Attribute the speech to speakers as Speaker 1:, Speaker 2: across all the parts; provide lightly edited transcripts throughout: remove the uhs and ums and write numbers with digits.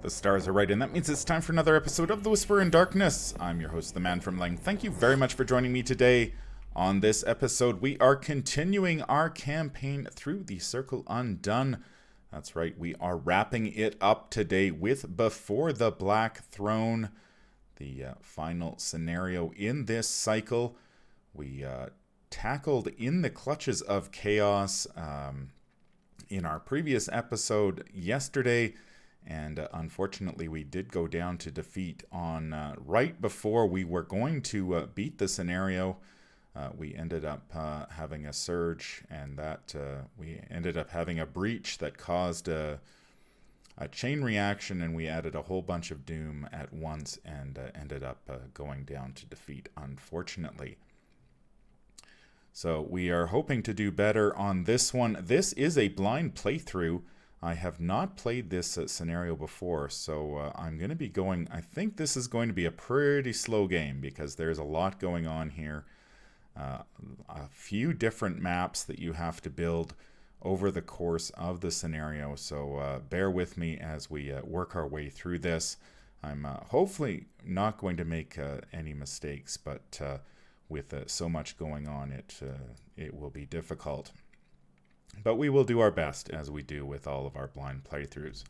Speaker 1: The stars are right, and that means it's time for another episode of The Whisper in Darkness. I'm your host, the manfromleng. Thank you very much for joining me today. On this episode, we are continuing our campaign through the Circle Undone. That's right, we are wrapping it up today with Before the Black Throne, the final scenario in this cycle. We tackled In the Clutches of Chaos in our previous episode yesterday. And unfortunately, we did go down to defeat on right before we were going to beat the scenario. We ended up having a surge, and that we ended up having a breach that caused a chain reaction, and we added a whole bunch of doom at once and ended up going down to defeat, unfortunately. So we are hoping to do better on this one. This is a blind playthrough. I have not played this scenario before, so I'm going to be going... I think this is going to be a pretty slow game because there's a lot going on here. A few different maps that you have to build over the course of the scenario, so bear with me as we work our way through this. I'm hopefully not going to make any mistakes, but with so much going on, it will be difficult. But we will do our best, as we do with all of our blind playthroughs.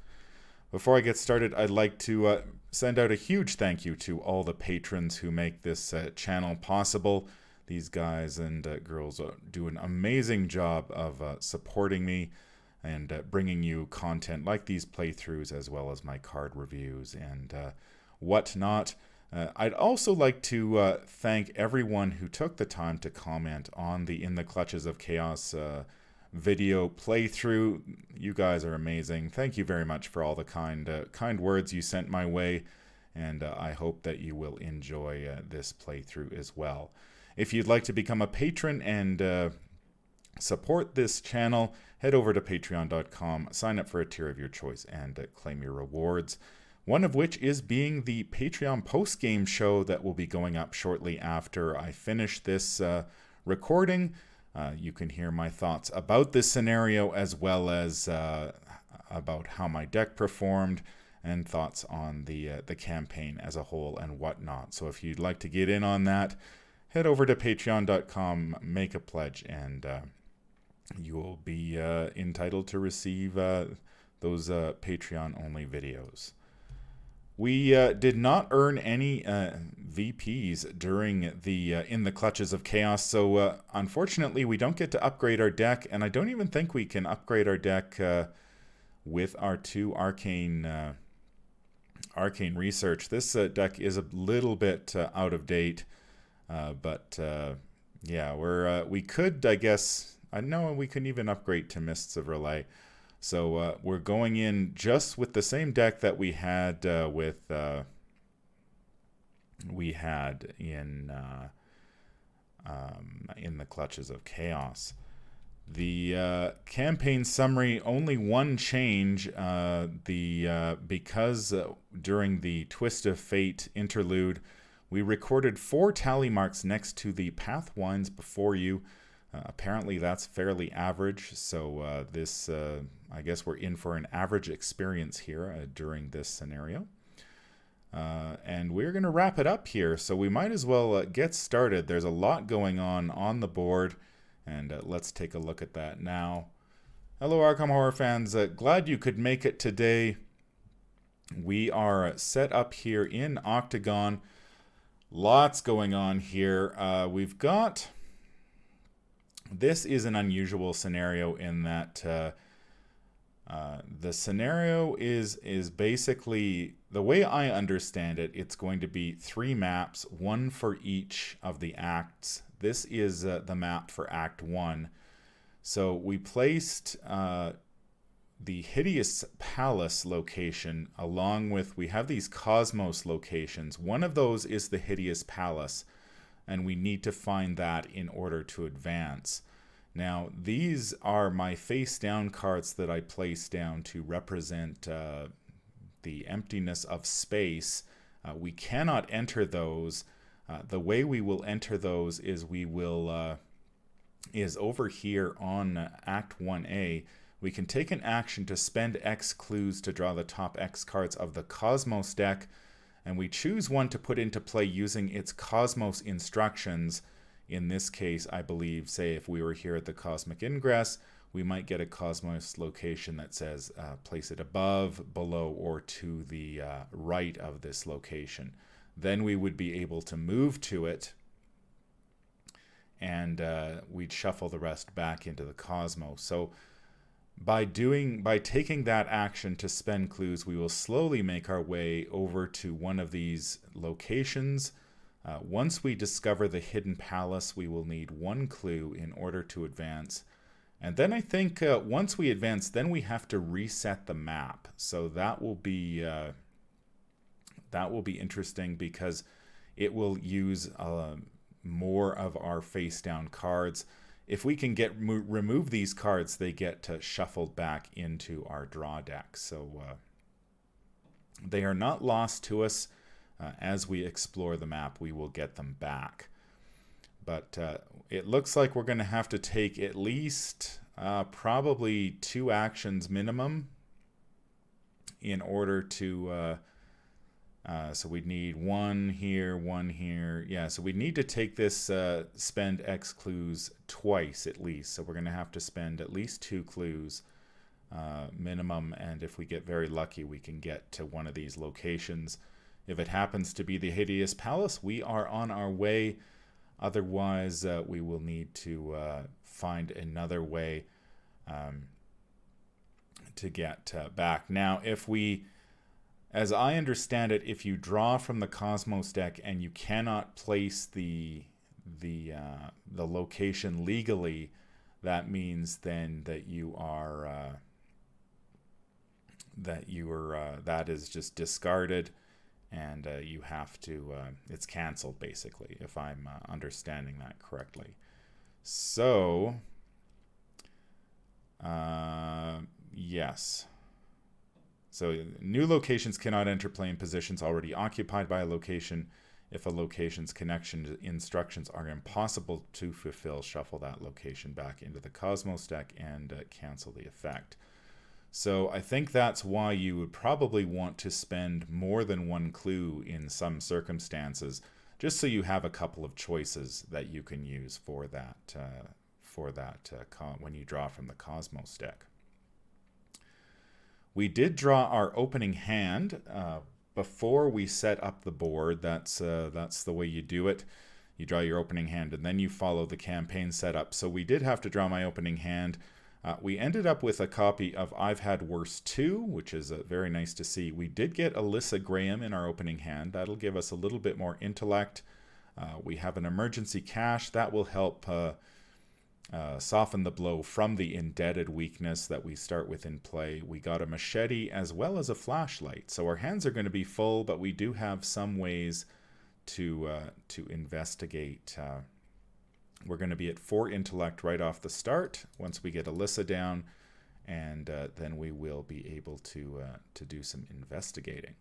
Speaker 1: Before I get started, I'd like to send out a huge thank you to all the patrons who make this channel possible. These guys and girls do an amazing job of supporting me and bringing you content like these playthroughs, as well as my card reviews and whatnot. I'd also like to thank everyone who took the time to comment on the In the Clutches of Chaos video playthrough. You guys are amazing. Thank you very much for all the kind words you sent my way, and I hope that you will enjoy this playthrough as well. If you'd like to become a patron and support this channel, head over to patreon.com, sign up for a tier of your choice, and claim your rewards. One of which is being the Patreon post-game show that will be going up shortly after I finish this recording. You can hear my thoughts about this scenario, as well as about how my deck performed, and thoughts on the campaign as a whole and whatnot. So if you'd like to get in on that, head over to patreon.com, make a pledge, and you will be entitled to receive those Patreon-only videos. We did not earn any VPs during the In the Clutches of Chaos, so unfortunately we don't get to upgrade our deck, and I don't even think we can upgrade our deck with our two arcane research. This deck is a little bit out of date, but yeah, we could, I guess, I know we couldn't even upgrade to Mists of Relay. So we're going in just with the same deck that we had in the Clutches of Chaos. The campaign summary, only one change. Because during the Twist of Fate interlude, we recorded 4 tally marks next to the path winds before you. Apparently that's fairly average, so this, I guess we're in for an average experience here during this scenario. And we're going to wrap it up here, so we might as well get started. There's a lot going on the board, and let's take a look at that now. Hello Arkham Horror fans, glad you could make it today. We are set up here in Octagon. Lots going on here. We've got... This is an unusual scenario in that the scenario is basically, the way I understand it, it's going to be 3 maps, 1 for each of the acts. This is the map for Act 1. So we placed the Hideous Palace location along with, we have these Cosmos locations. One of those is the Hideous Palace, and we need to find that in order to advance. Now, these are my face-down cards that I place down to represent the emptiness of space. We cannot enter those. The way we will enter those is we will is over here on Act 1A. we can take an action to spend X clues to draw the top X cards of the Cosmos deck, and we choose one to put into play using its Cosmos instructions. In this case, I believe, say if we were here at the Cosmic Ingress, we might get a Cosmos location that says place it above, below, or to the right of this location. Then we would be able to move to it, and we'd shuffle the rest back into the Cosmos. So by taking that action to spend clues, we will slowly make our way over to one of these locations. Once we discover the hidden palace, we will need one clue in order to advance. And then I think once we advance, then we have to reset the map. So that will be interesting because it will use more of our face down cards. If we can remove these cards, they get shuffled back into our draw deck. So they are not lost to us. As we explore the map, we will get them back. But it looks like we're going to have to take at least probably 2 actions minimum in order to... so we'd need one here. Yeah, so we need to take this spend X clues twice at least. So we're going to have to spend at least 2 clues minimum. And if we get very lucky, we can get to one of these locations. If it happens to be the Hideous Palace, we are on our way. Otherwise, we will need to find another way to get back. Now, as I understand it, if you draw from the Cosmos deck and you cannot place the location legally, that means then that that is just discarded. And you have to, it's canceled basically, if I'm understanding that correctly. So, yes. So new locations cannot enter play in positions already occupied by a location. If a location's connection instructions are impossible to fulfill, shuffle that location back into the Cosmos deck and cancel the effect. So I think that's why you would probably want to spend more than 1 clue in some circumstances, just so you have a couple of choices that you can use for that when you draw from the Cosmos deck. We did draw our opening hand before we set up the board. That's the way you do it. You draw your opening hand and then you follow the campaign setup. So we did have to draw my opening hand. We ended up with a copy of I've Had Worse Too, which is very nice to see. We did get Alyssa Graham in our opening hand. That'll give us a little bit more intellect. We have an emergency cash. That will help soften the blow from the indebted weakness that we start with in play. We got a machete as well as a flashlight. So our hands are going to be full, but we do have some ways to investigate. We're going to be at 4 intellect right off the start once we get Alyssa down, and then we will be able to do some investigating.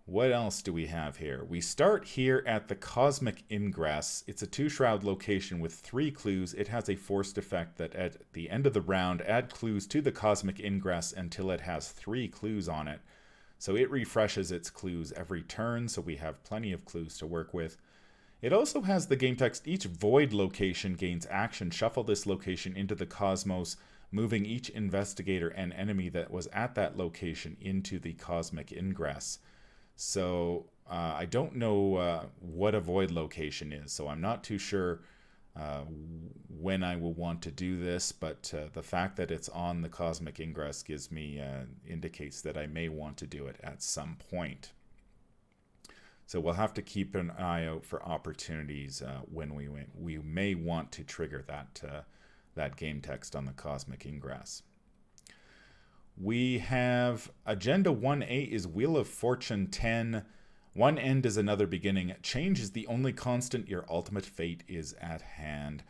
Speaker 1: What else do we have here? We start here at the Cosmic Ingress. It's a 2-shroud location with 3 clues. It has a forced effect that at the end of the round, add clues to the Cosmic Ingress until it has 3 clues on it. So it refreshes its clues every turn, so we have plenty of clues to work with. It also has the game text, each void location gains action. Shuffle this location into the Cosmos, moving each investigator and enemy that was at that location into the Cosmic Ingress. So I don't know what a void location is, so I'm not too sure when I will want to do this, but the fact that it's on the Cosmic Ingress gives me indicates that I may want to do it at some point. So we'll have to keep an eye out for opportunities when we may want to trigger that game text on the Cosmic Ingress. We have Agenda 1A is Wheel of Fortune 10. One end is another beginning. Change is the only constant. Your ultimate fate is at hand.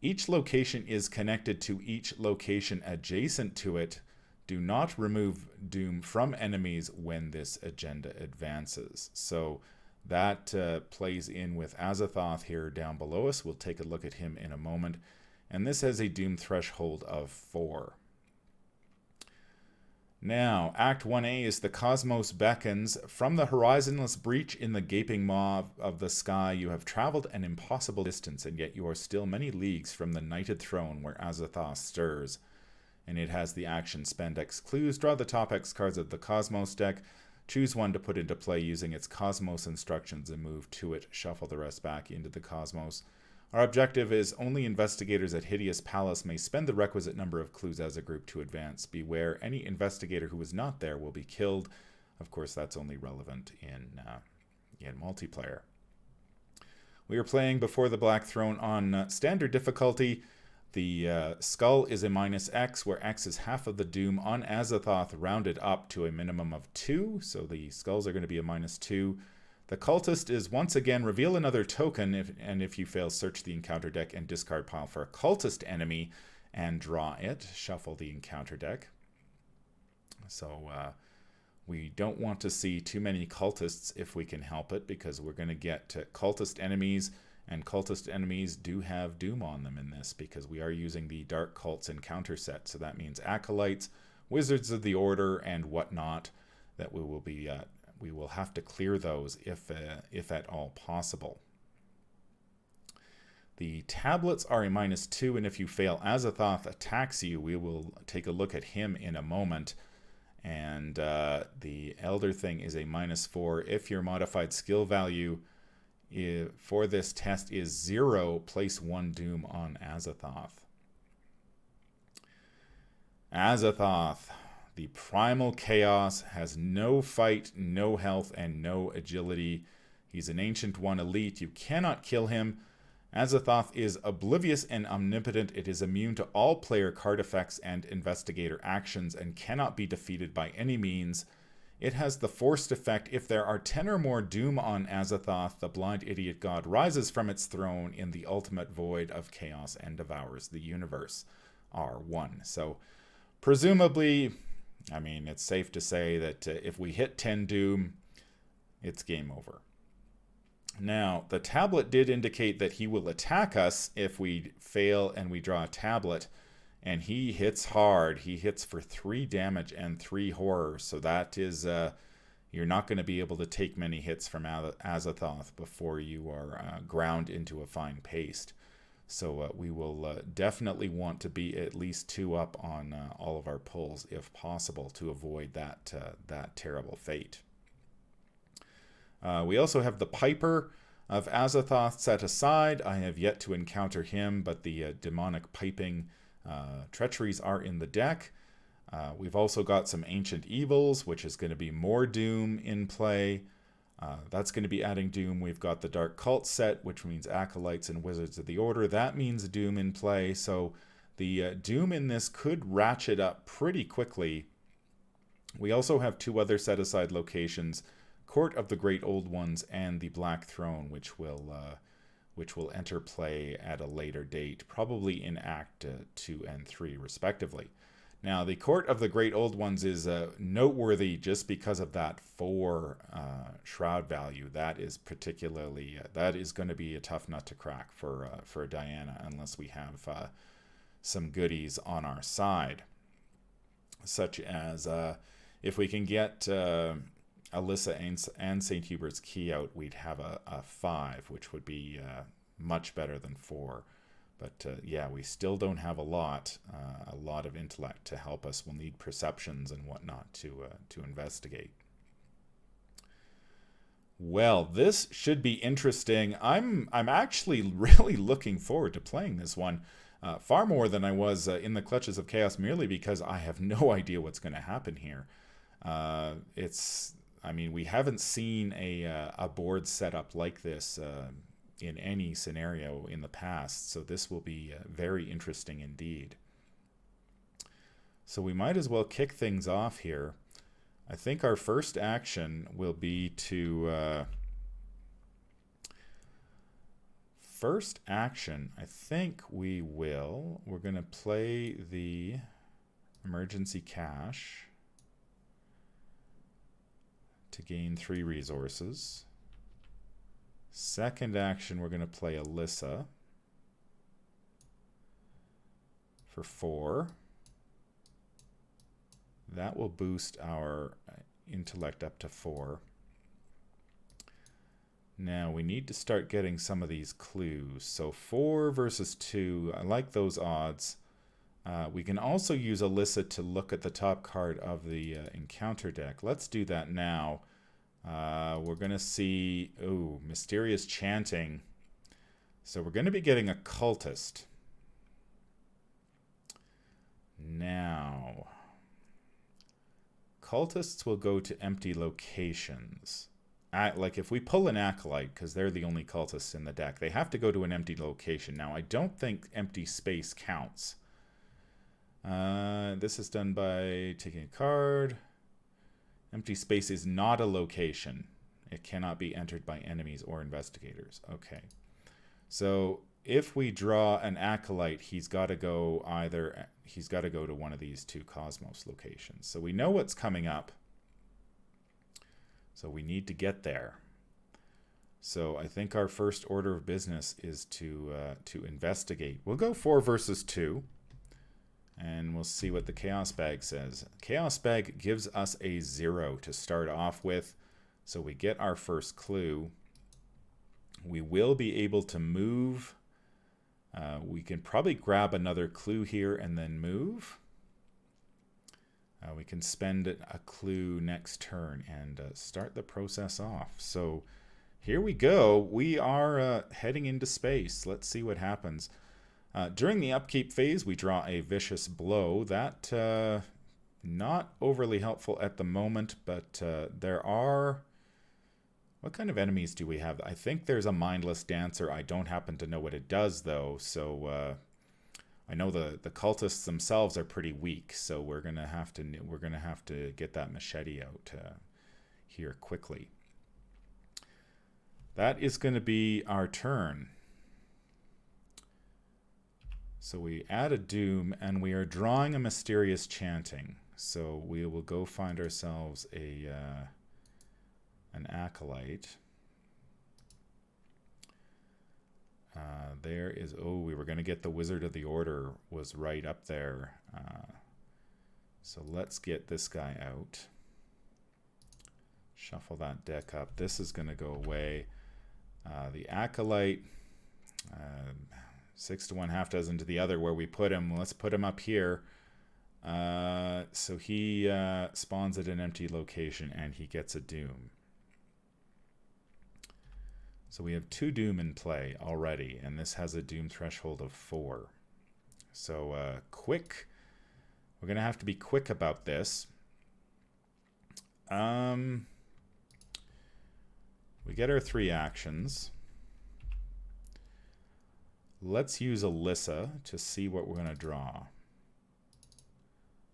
Speaker 1: Each location is connected to each location adjacent to it. Do not remove doom from enemies when this agenda advances. So that plays in with Azathoth here down below us. We'll take a look at him in a moment. and this has a doom threshold of 4. Now, Act 1A is the cosmos beckons. From the horizonless breach in the gaping maw of the sky, you have traveled an impossible distance, and yet you are still many leagues from the knighted throne where Azathoth stirs. And it has the action spend X clues, draw the top X cards of the cosmos deck, choose one to put into play using its cosmos instructions and move to it, shuffle the rest back into the cosmos. Our objective is only investigators at Hideous Palace may spend the requisite number of clues as a group to advance. Beware, any investigator who is not there will be killed. Of course, that's only relevant in multiplayer. We are playing Before the Black Throne on standard difficulty. The skull is a -X, where X is half of the doom on Azathoth rounded up to a minimum of 2. So the skulls are going to be a -2. The cultist is once again reveal another token, and if you fail, search the encounter deck and discard pile for a cultist enemy and draw it. Shuffle the encounter deck. So we don't want to see too many cultists if we can help it, because we're going to get cultist enemies, and cultist enemies do have doom on them in this, because we are using the Dark Cults encounter set. So that means acolytes, wizards of the order, and whatnot that we will have to clear those if at all possible. The tablets are a -2, and if you fail, Azathoth attacks you. We will take a look at him in a moment. And the Elder thing is a -4. If your modified skill value for this test is 0, place 1 doom on Azathoth. Azathoth, the primal chaos, has no fight, no health, and no agility. He's an Ancient One elite. You cannot kill him. Azathoth is oblivious and omnipotent. It is immune to all player card effects and investigator actions and cannot be defeated by any means. It has the forced effect: if there are 10 or more doom on Azathoth, the blind idiot god rises from its throne in the ultimate void of chaos and devours the universe. R1. So presumably, I mean, it's safe to say that if we hit 10 doom, it's game over. Now, the tablet did indicate that he will attack us if we fail and we draw a tablet, and he hits hard. He hits for 3 damage and 3 horror, so that is, you're not going to be able to take many hits from Azathoth before you are ground into a fine paste. So we will definitely want to be at least 2 up on all of our pulls if possible to avoid that terrible fate. We also have the Piper of Azathoth set aside. I have yet to encounter him, but the demonic piping treacheries are in the deck. We've also got some Ancient Evils, which is going to be more doom in play. That's going to be adding doom. We've got the Dark Cult set, which means acolytes and wizards of the order. That means doom in play. So the doom in this could ratchet up pretty quickly. We also have 2 other set-aside locations: Court of the Great Old Ones and the Black Throne, which will enter play at a later date, probably in Act 2 and 3, respectively. Now, the Court of the Great Old Ones is noteworthy just because of that 4 shroud value. That is particularly that is going to be a tough nut to crack for Diana, unless we have some goodies on our side, such as if we can get Alyssa and St. Hubert's Key out, we'd have a 5, which would be much better than 4. But yeah, we still don't have a lot of intellect to help us. We'll need perceptions and whatnot to investigate. Well, this should be interesting. I'm actually really looking forward to playing this one, far more than I was in the Clutches of Chaos, merely because I have no idea what's going to happen here. I mean, we haven't seen a board setup like this in any scenario in the past, so this will be very interesting indeed. So we might as well kick things off here. I think our first action will be to... First action, I think we're going to play the Emergency Cash to gain 3 resources. Second action, we're going to play Alyssa. for 4. That will boost our intellect up to 4. Now we need to start getting some of these clues. So 4 versus 2, I like those odds. We can also use Alyssa to look at the top card of the encounter deck. Let's do that now. We're going to see, mysterious chanting. So we're going to be getting a cultist. Now, cultists will go to empty locations. Like if we pull an acolyte, because they're the only cultists in the deck, they have to go to an empty location. Now, I don't think empty space counts. This is done by taking a card. Empty space is not a location. It cannot be entered by enemies or investigators. Okay. So if we draw an acolyte, he's got to go to one of these 2 cosmos locations. So we know what's coming up. So we need to get there. So I think our first order of business is to investigate. We'll go 4 versus 2. And we'll see what the Chaos Bag says. Chaos Bag gives us a 0 to start off with. So we get our first clue. We will be able to move. We can probably grab another clue here and then move. We can spend a clue next turn and start the process off. So here we go. We are heading into space. Let's see what happens. During the upkeep phase, we draw a Vicious Blow. That not overly helpful at the moment, but there are... What kind of enemies do we have? I think there's a Mindless Dancer. I don't happen to know what it does, though. So I know the cultists themselves are pretty weak. So we're gonna have to get that machete out here quickly. That is going to be our turn. So we add a Doom, and we are drawing a Mysterious Chanting. So we will go find ourselves an Acolyte. There is, we were going to get the Wizard of the Order, was right up there. So let's get this guy out. Shuffle that deck up. This is going to go away. The Acolyte... 6 to 1, half dozen to the other where we put him. Let's put him up here. So he spawns at an empty location and he gets a Doom. So we have 2 Doom in play already, and this has a Doom threshold of 4. So quick. We're going to have to be quick about this. We get our 3 actions. Let's use Alyssa to see what we're going to draw.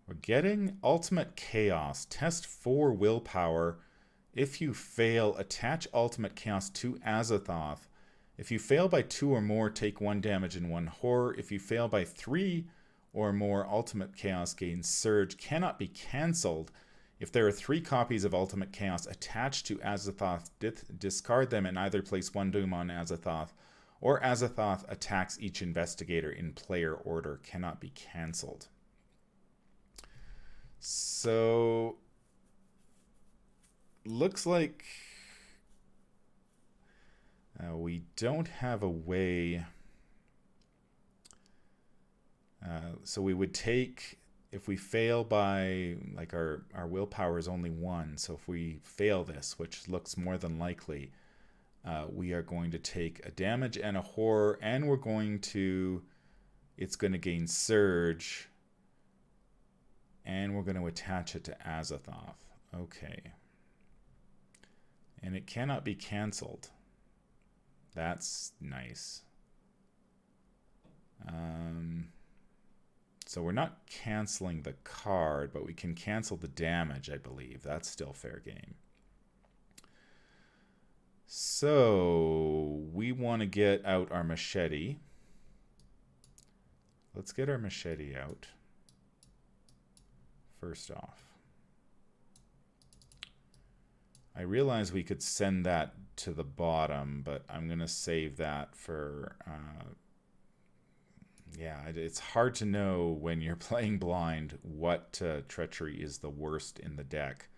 Speaker 1: We're getting Ultimate Chaos. Test 4 willpower. If you fail, attach Ultimate Chaos to Azathoth. If you fail by 2 or more, take 1 damage and 1 horror. If you fail by 3 or more, Ultimate Chaos gains Surge. Cannot be cancelled. If there are 3 copies of Ultimate Chaos attached to Azathoth, discard them and either place 1 Doom on Azathoth, or Azathoth attacks each investigator in player order. Cannot be cancelled. So, looks like we don't have a way. So we would take, if we fail by, like our willpower is only 1. So if we fail this, which looks more than likely, we are going to take a damage and a horror, and we're going to, it's going to gain Surge, and we're going to attach it to Azathoth. Okay. And it cannot be cancelled. That's nice. So we're not canceling the card, but we can cancel the damage, I believe. That's still fair game. So we want to get out our machete. Let's get our machete out. First off, I realize we could send that to the bottom, but I'm going to save that for Yeah, it's hard to know when you're playing blind what treachery is the worst in the deck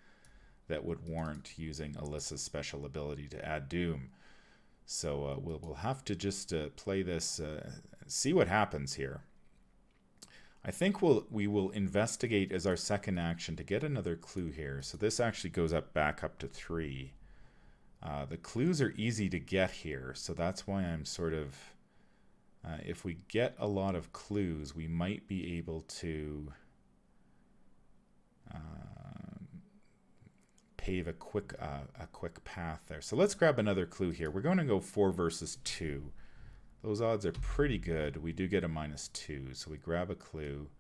Speaker 1: that would warrant using Alyssa's special ability to add Doom. So we'll have to just play this, see what happens here. I think we will investigate as our second action to get another clue here. So this actually goes back up to 3. The clues are easy to get here, so that's why I'm sort of... if we get a lot of clues, we might be able to pave a quick path there. So let's grab another clue here. We're going to go 4 versus 2. Those odds are pretty good. We do get a -2, so we grab a clue.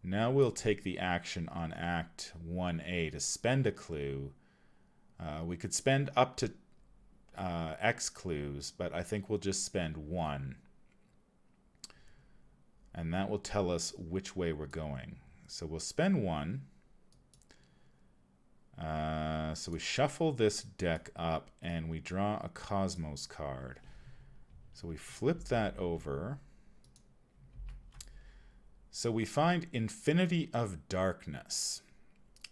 Speaker 1: Now we'll take the action on Act 1A to spend a clue. We could spend up to X clues, but I think we'll just spend 1. And that will tell us which way we're going. So we'll spend 1. So we shuffle this deck up and we draw a Cosmos card. So we flip that over. So we find Infinity of Darkness.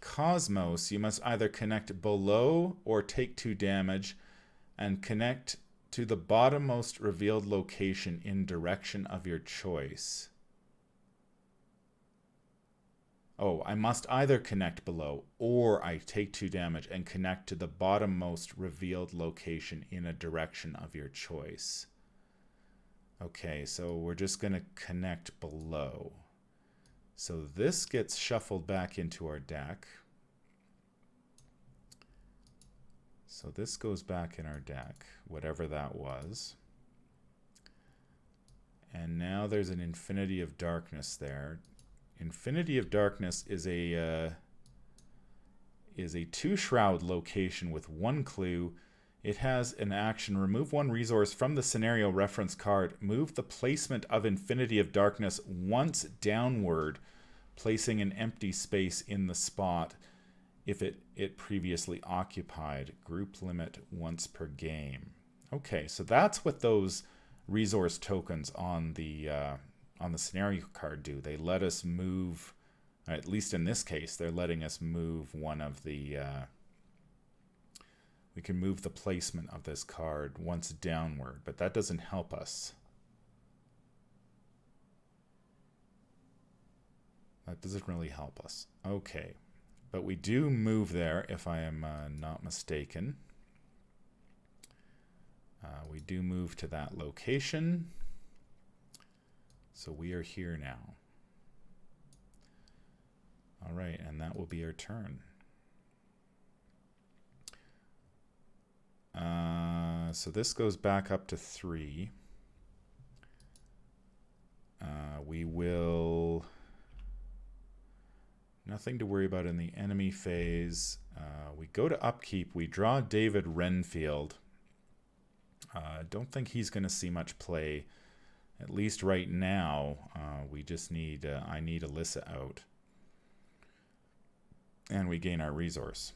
Speaker 1: Cosmos, you must either connect below or take 2 damage and connect to the bottommost revealed location in direction of your choice. Oh, I must either connect below or I take 2 damage and connect to the bottommost revealed location in a direction of your choice. Okay, so we're just going to connect below. So this gets shuffled back into our deck. So this goes back in our deck, whatever that was. And now there's an Infinity of Darkness there. Infinity of Darkness is a 2 shroud location with 1 clue. It has an action: remove 1 resource from the scenario reference card. Move the placement of Infinity of Darkness once downward, placing an empty space in the spot if it previously occupied. Group limit once per game. Okay, so that's what those resource tokens on the scenario card do. They let us move, at least in this case, they're letting us move one of the... we can move the placement of this card once downward, but that doesn't help us. That doesn't really help us. Okay, but we do move there, if I am not mistaken. We do move to that location. So we are here now. All right, and that will be our turn. So this goes back up to 3. We will... Nothing to worry about in the enemy phase. We go to upkeep. We draw David Renfield. Don't think he's going to see much play, at least right now. We just need... I need Alyssa out. And we gain our resource.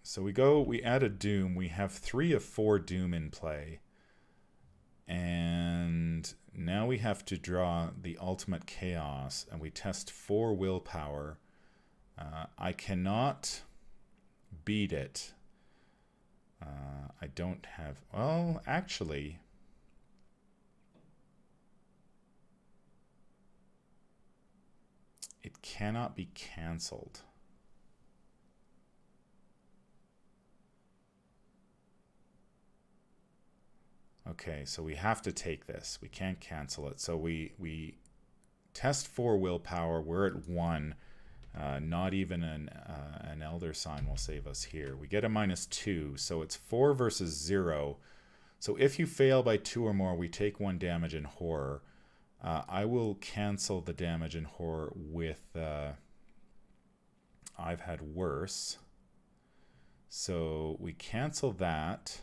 Speaker 1: So we add a Doom. We have 3 of 4 Doom in play. And now we have to draw the Ultimate Chaos, and we test 4 willpower. I cannot beat it. I don't have... Well, actually... It cannot be cancelled. Okay, so we have to take this. We can't cancel it. So we test 4 willpower. We're at 1. Not even an Elder Sign will save us here. We get a -2, so it's 4 versus 0. So if you fail by 2 or more, we take 1 damage in horror. I will cancel the damage in horror with I've had worse. So we cancel that.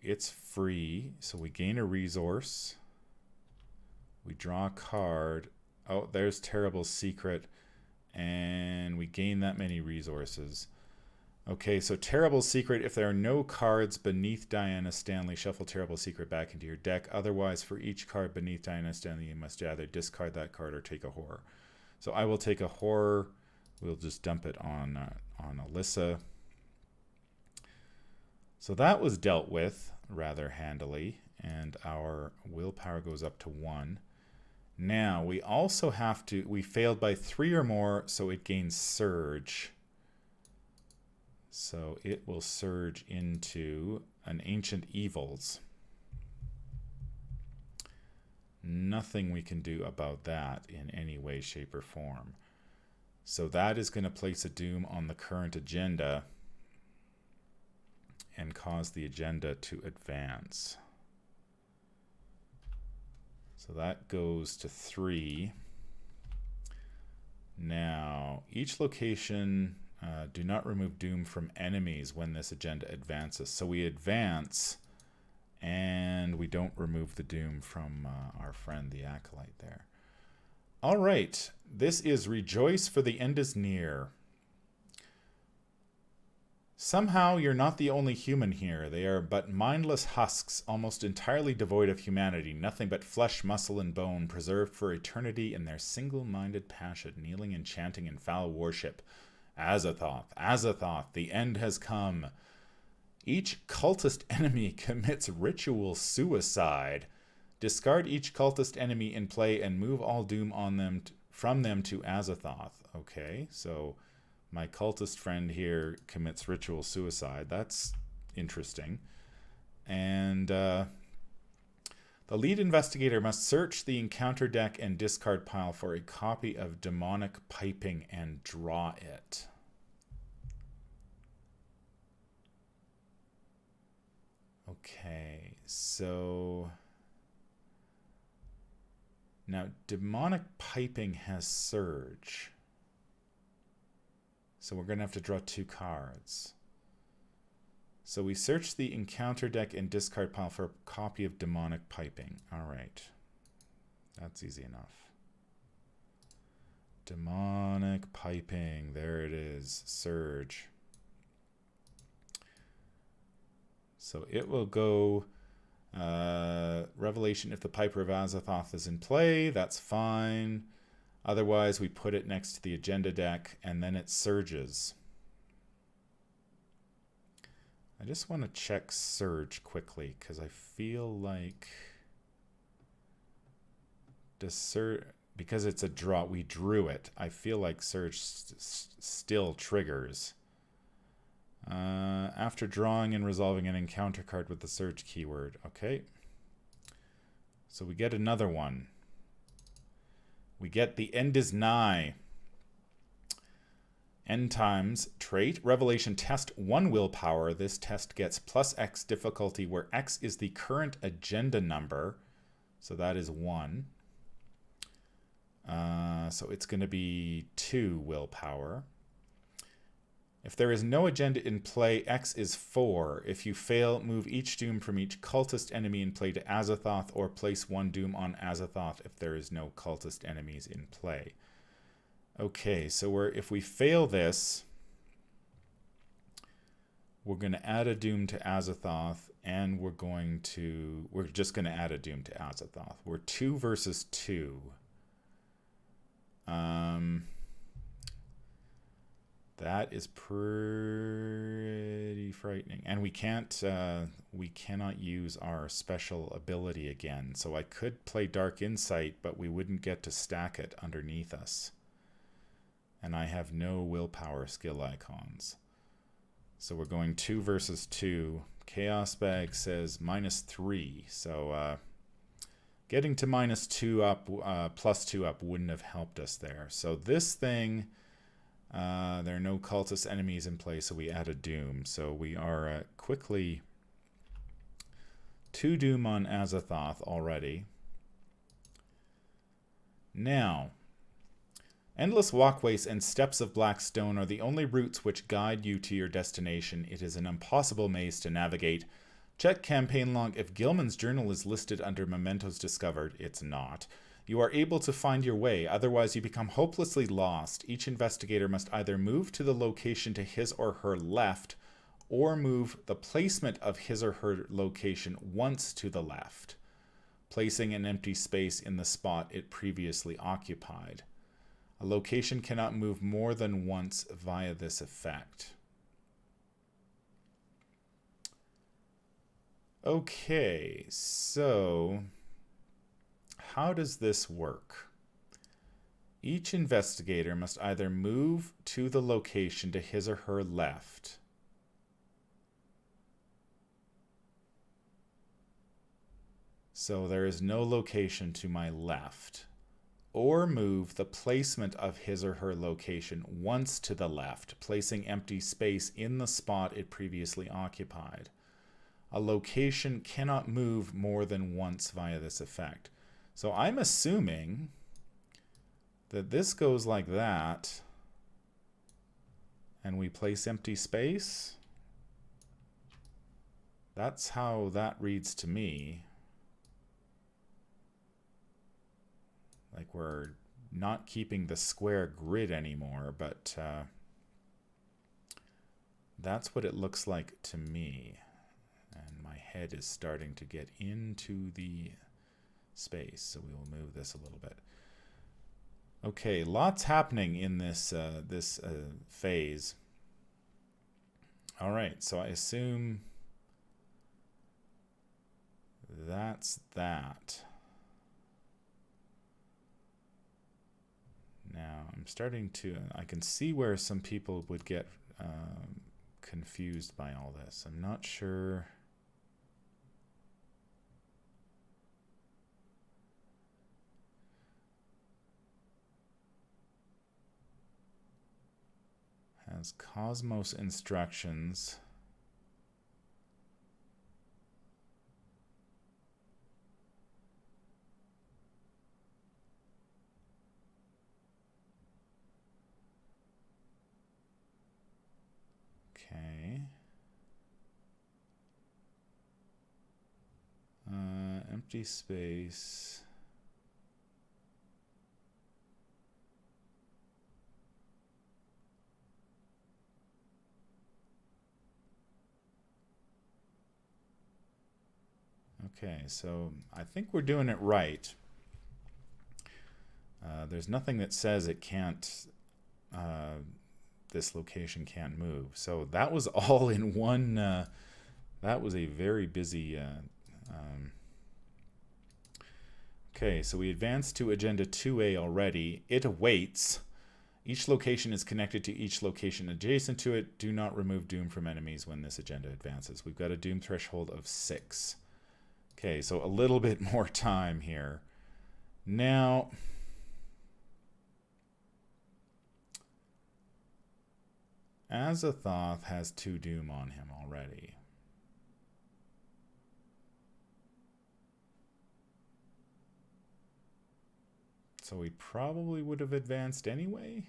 Speaker 1: It's free, so we gain a resource. We draw a card. Oh, there's Terrible Secret. And we gain that many resources. Okay, so Terrible Secret. If there are no cards beneath Diana Stanley, shuffle Terrible Secret back into your deck. Otherwise, for each card beneath Diana Stanley, you must either discard that card or take a horror. So I will take a horror. We'll just dump it on Alyssa. So that was dealt with rather handily, and our willpower goes up to 1. Now, we also have to... We failed by 3 or more, so it gains Surge. So it will surge into an Ancient Evils. Nothing we can do about that in any way, shape, or form. So that is going to place a doom on the current agenda and cause the agenda to advance. So that goes to 3. Now, each location... do not remove doom from enemies when this agenda advances. So we advance, and we don't remove the doom from our friend the Acolyte there. All right, this is Rejoice, for the End is Near. Somehow you're not the only human here. They are but mindless husks, almost entirely devoid of humanity, nothing but flesh, muscle, and bone, preserved for eternity in their single-minded passion, kneeling and chanting in foul worship. Azathoth, Azathoth, the end has come. Each cultist enemy commits ritual suicide. Discard each cultist enemy in play and move all doom on them from them to Azathoth. Okay, so my cultist friend here commits ritual suicide. That's interesting. And the lead investigator must search the encounter deck and discard pile for a copy of Demonic Piping and draw it. Okay, so now Demonic Piping has Surge. So we're going to have to draw 2 cards. So we search the encounter deck and discard pile for a copy of Demonic Piping. All right. That's easy enough. Demonic Piping. There it is. Surge. So it will go Revelation if the Piper of Azathoth is in play. That's fine. Otherwise, we put it next to the agenda deck, and then it surges. I just want to check Surge quickly, because I feel like... because it's a draw, we drew it. I feel like Surge still triggers. After drawing and resolving an encounter card with the Surge keyword. Okay. So we get another one. We get the End is Nigh. End times trait. Revelation test 1 willpower. This test gets +X difficulty, where X is the current agenda number. So that is 1. So it's going to be 2 willpower. If there is no agenda in play, X is 4. If you fail, move each doom from each cultist enemy in play to Azathoth, or place 1 doom on Azathoth if there is no cultist enemies in play. Okay, so if we fail this, we're going to add a doom to Azathoth, and we're just going to add a doom to Azathoth. We're 2 versus 2. That is pretty frightening. And we cannot use our special ability again. So I could play Dark Insight, but we wouldn't get to stack it underneath us. And I have no willpower skill icons. So we're going 2 versus 2. Chaos Bag says -3. So getting to -2 up, +2 up wouldn't have helped us there. So this thing... there are no cultist enemies in play, so we add a doom. So we are quickly 2 doom on Azathoth already. Now, endless walkways and steps of black stone are the only routes which guide you to your destination. It is an impossible maze to navigate. Check campaign log. If Gilman's journal is listed under mementos discovered, it's not. You are able to find your way, otherwise you become hopelessly lost. Each investigator must either move to the location to his or her left, or move the placement of his or her location once to the left, placing an empty space in the spot it previously occupied. A location cannot move more than once via this effect. Okay, so how does this work? Each investigator must either move to the location to his or her left, so there is no location to my left, or move the placement of his or her location once to the left, placing empty space in the spot it previously occupied. A location cannot move more than once via this effect. So I'm assuming that this goes like that, and we place empty space. That's how that reads to me. Like we're not keeping the square grid anymore, but that's what it looks like to me. And my head is starting to get into the space, so we will move this a little bit. Okay, lots happening in this phase. All right, so I assume that's that. Now I'm starting to, I can see where some people would get confused by all this. I'm not sure. Has Cosmos instructions. Okay. Empty space. Okay, so I think we're doing it right. There's nothing that says it can't, this location can't move. So that was all in one, that was a very busy, okay, so we advanced to Agenda 2A already. It awaits. Each location is connected to each location adjacent to it. Do not remove Doom from enemies when this agenda advances. We've got a Doom threshold of 6. Okay, so a little bit more time here. Now, Azathoth has 2 Doom on him already. So we probably would have advanced anyway.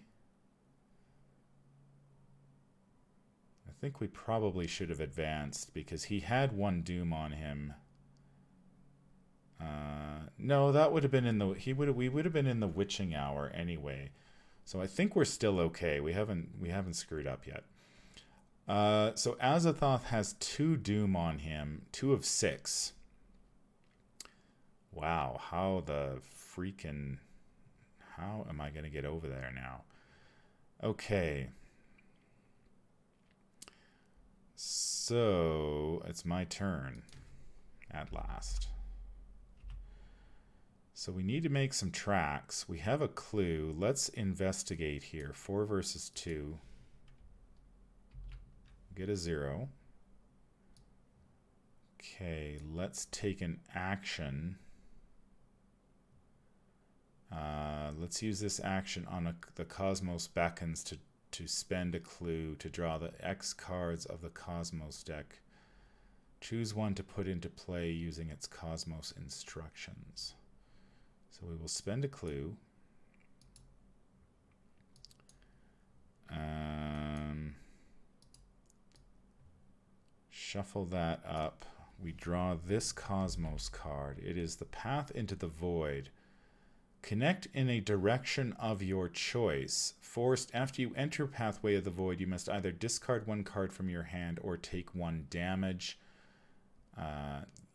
Speaker 1: I think we probably should have advanced because he had 1 Doom on him. No, that would have been in the we would have been in the witching hour anyway. So I think we're still okay. We haven't screwed up yet. So Azathoth has 2 Doom on him, 2 of 6. Wow, how am I going to get over there now? Okay. So it's my turn at last. So we need to make some tracks. We have a clue. Let's investigate here. 4 versus 2. Get a 0. Okay, let's take an action. Let's use this action on the Cosmos Beckons to spend a clue to draw the X cards of the Cosmos deck. Choose one to put into play using its Cosmos instructions. So we will spend a clue. Shuffle that up. We draw this Cosmos card. It is the Path into the Void. Connect in a direction of your choice. Forced, after you enter Pathway of the Void, you must either discard one card from your hand or take one damage.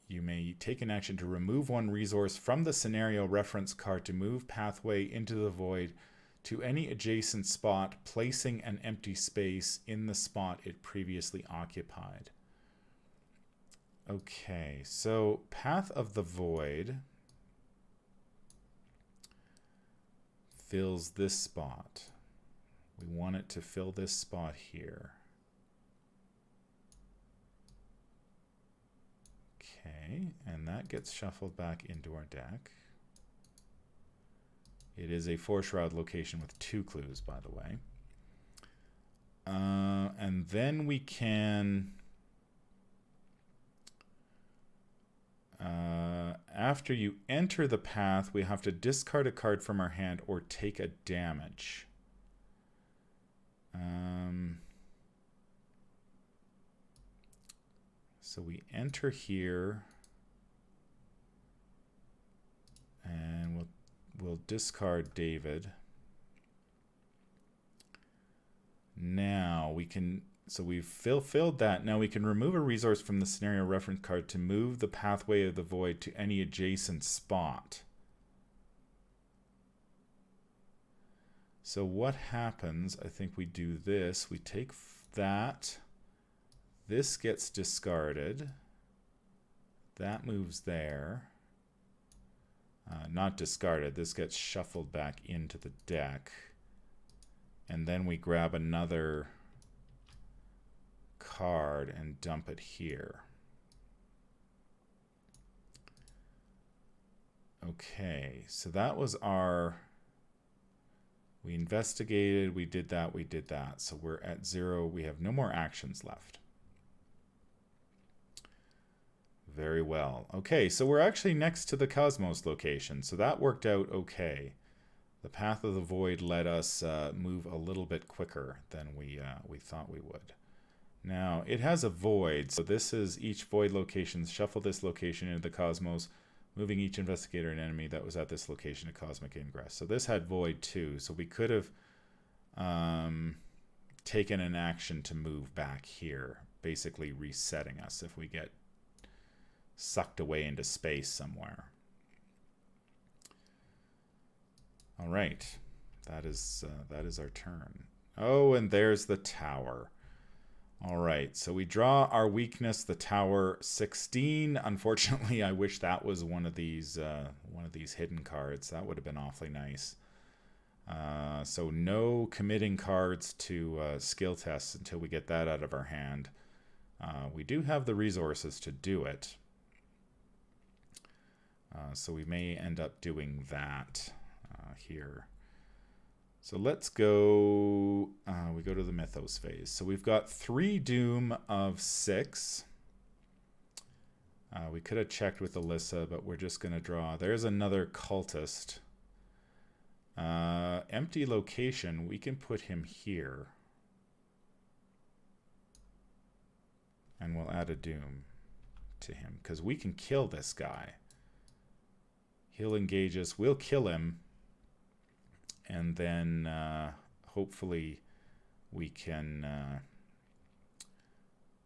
Speaker 1: You may take an action to remove one resource from the scenario reference card to move Pathway into the Void to any adjacent spot, placing an empty space in the spot it previously occupied. Okay, so Path of the Void fills this spot. We want it to fill this spot here. Okay, and that gets shuffled back into our deck. It is a 4-shroud location with 2 clues, by the way. And then we can... after you enter the path, we have to discard a card from our hand or take a damage. So we enter here, and we'll discard David. Now we can, so we've filled that. Now we can remove a resource from the scenario reference card to move the Pathway of the Void to any adjacent spot. So what happens, I think we do this, we take that, this gets discarded, that moves there, not discarded, this gets shuffled back into the deck, and then we grab another card and dump it here. Okay, so that was our... We investigated, we did that. So we're at 0. We have no more actions left. Very well. Okay, so we're actually next to the Cosmos location. So that worked out okay. The Path of the Void let us move a little bit quicker than we thought we would. Now, it has a void. So this is each void location. Shuffle this location into the Cosmos, moving each investigator and enemy that was at this location to cosmic ingress. So this had void too. So we could have taken an action to move back here, basically resetting us if we get sucked away into space somewhere. All right, that is our turn. Oh, and there's the tower. All right, so we draw our weakness, the tower 16. Unfortunately, I wish that was one of these hidden cards. That would have been awfully nice. So no committing cards to skill tests until we get that out of our hand. We do have the resources to do it. So we may end up doing that here. So let's go, we go to the Mythos phase. So we've got 3 Doom of 6. We could have checked with Alyssa, but we're just going to draw. There's another Cultist. Empty location, we can put him here. And we'll add a Doom to him, because we can kill this guy. He'll engage us, we'll kill him. And then hopefully we can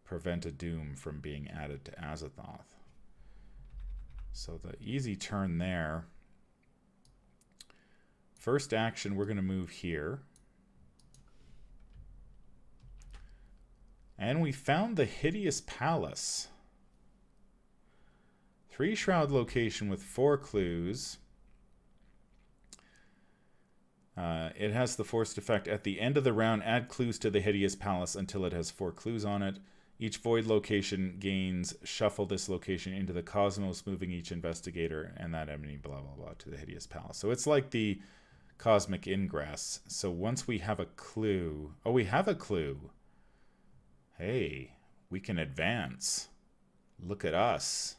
Speaker 1: prevent a Doom from being added to Azathoth. So the easy turn there. First action, we're going to move here. And we found the Hideous Palace. 3-shroud location with 4 clues. It has the forced effect. At the end of the round, add clues to the Hideous Palace until it has 4 clues on it. Each void location gains shuffle this location into the Cosmos, moving each investigator and that enemy, blah, blah, blah, to the Hideous Palace. So it's like the cosmic ingress. So once we have a clue... Oh, we have a clue. Hey, we can advance. Look at us.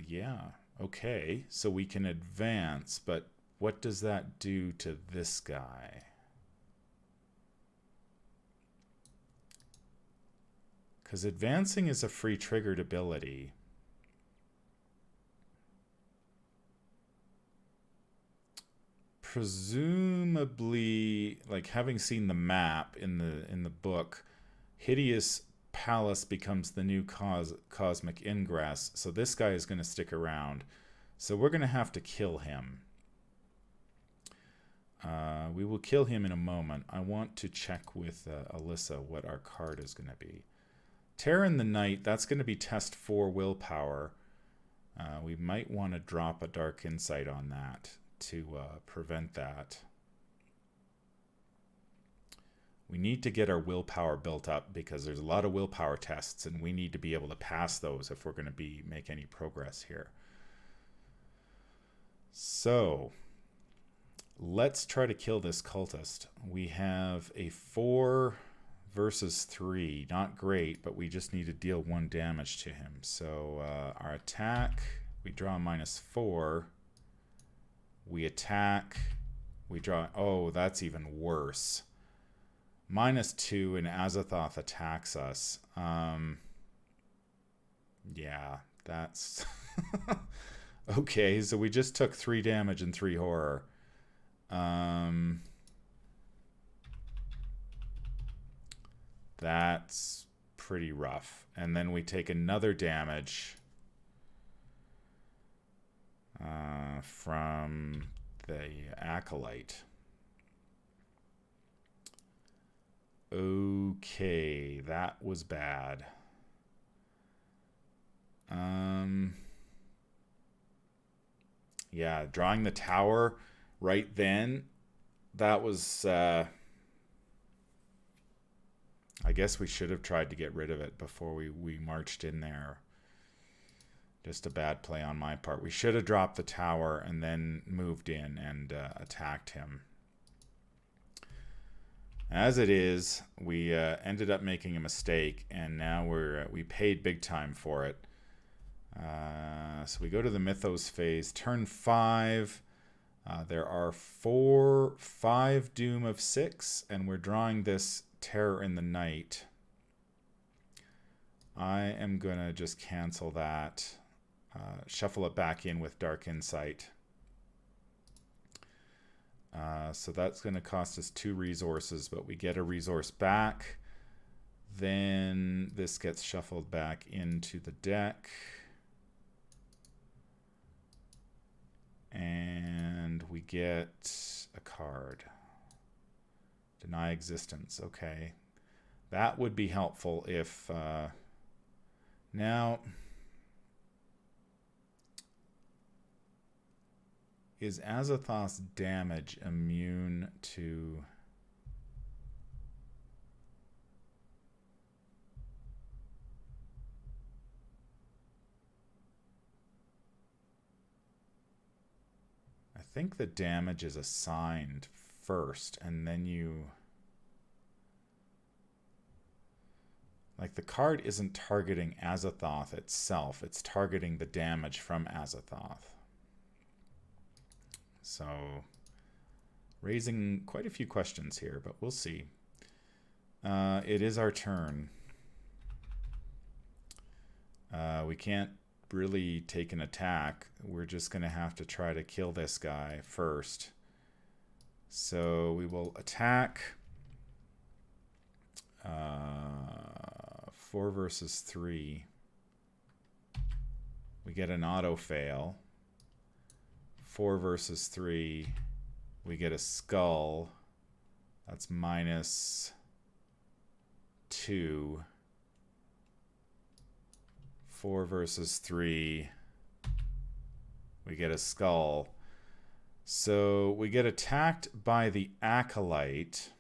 Speaker 1: Yeah. Okay, so we can advance, but what does that do to this guy? Because advancing is a free triggered ability. presumably, like having seen the map in the book, Hideous Palace becomes the new cosmic ingress. So this guy is going to stick around. So we're going to have to kill him. We will kill him in a moment. I want to check with Alyssa what our card is going to be. Terror in the Night, that's going to be test 4 willpower. We might want to drop a Dark Insight on that to prevent that. We need to get our willpower built up because there's a lot of willpower tests and we need to be able to pass those if we're going to make any progress here. So let's try to kill this cultist. We have a 4 versus 3. Not great, but we just need to deal 1 damage to him. So our attack, we draw -4. We attack, we draw... Oh, that's even worse. -2 and Azathoth attacks us. Yeah, that's... Okay, so we just took 3 damage and 3 horror. That's pretty rough. And then we take another damage from the Acolyte. Okay, that was bad. Yeah, drawing the tower right then, that was... I guess we should have tried to get rid of it before we marched in there. Just a bad play on my part. We should have dropped the tower and then moved in and attacked him. As it is, we ended up making a mistake, and now we paid big time for it. So we go to the Mythos phase. Turn 5. There are 5 Doom of 6, and we're drawing this Terror in the Night. I am going to just cancel that. Shuffle it back in with Dark Insight. So that's going to cost us 2 resources, but we get a resource back. Then this gets shuffled back into the deck. And we get a card. Deny existence. Okay. That would be helpful if... now... Is Azathoth's damage immune to... I think the damage is assigned first, and then you... Like, the card isn't targeting Azathoth itself, it's targeting the damage from Azathoth. So, raising quite a few questions here, but we'll see. It is our turn. We can't really take an attack. We're just going to have to try to kill this guy first. So we will attack. 4 versus 3. We get an auto fail. 4 versus 3. We get a skull. That's -2. 4 versus 3. We get a skull. So we get attacked by the Acolyte.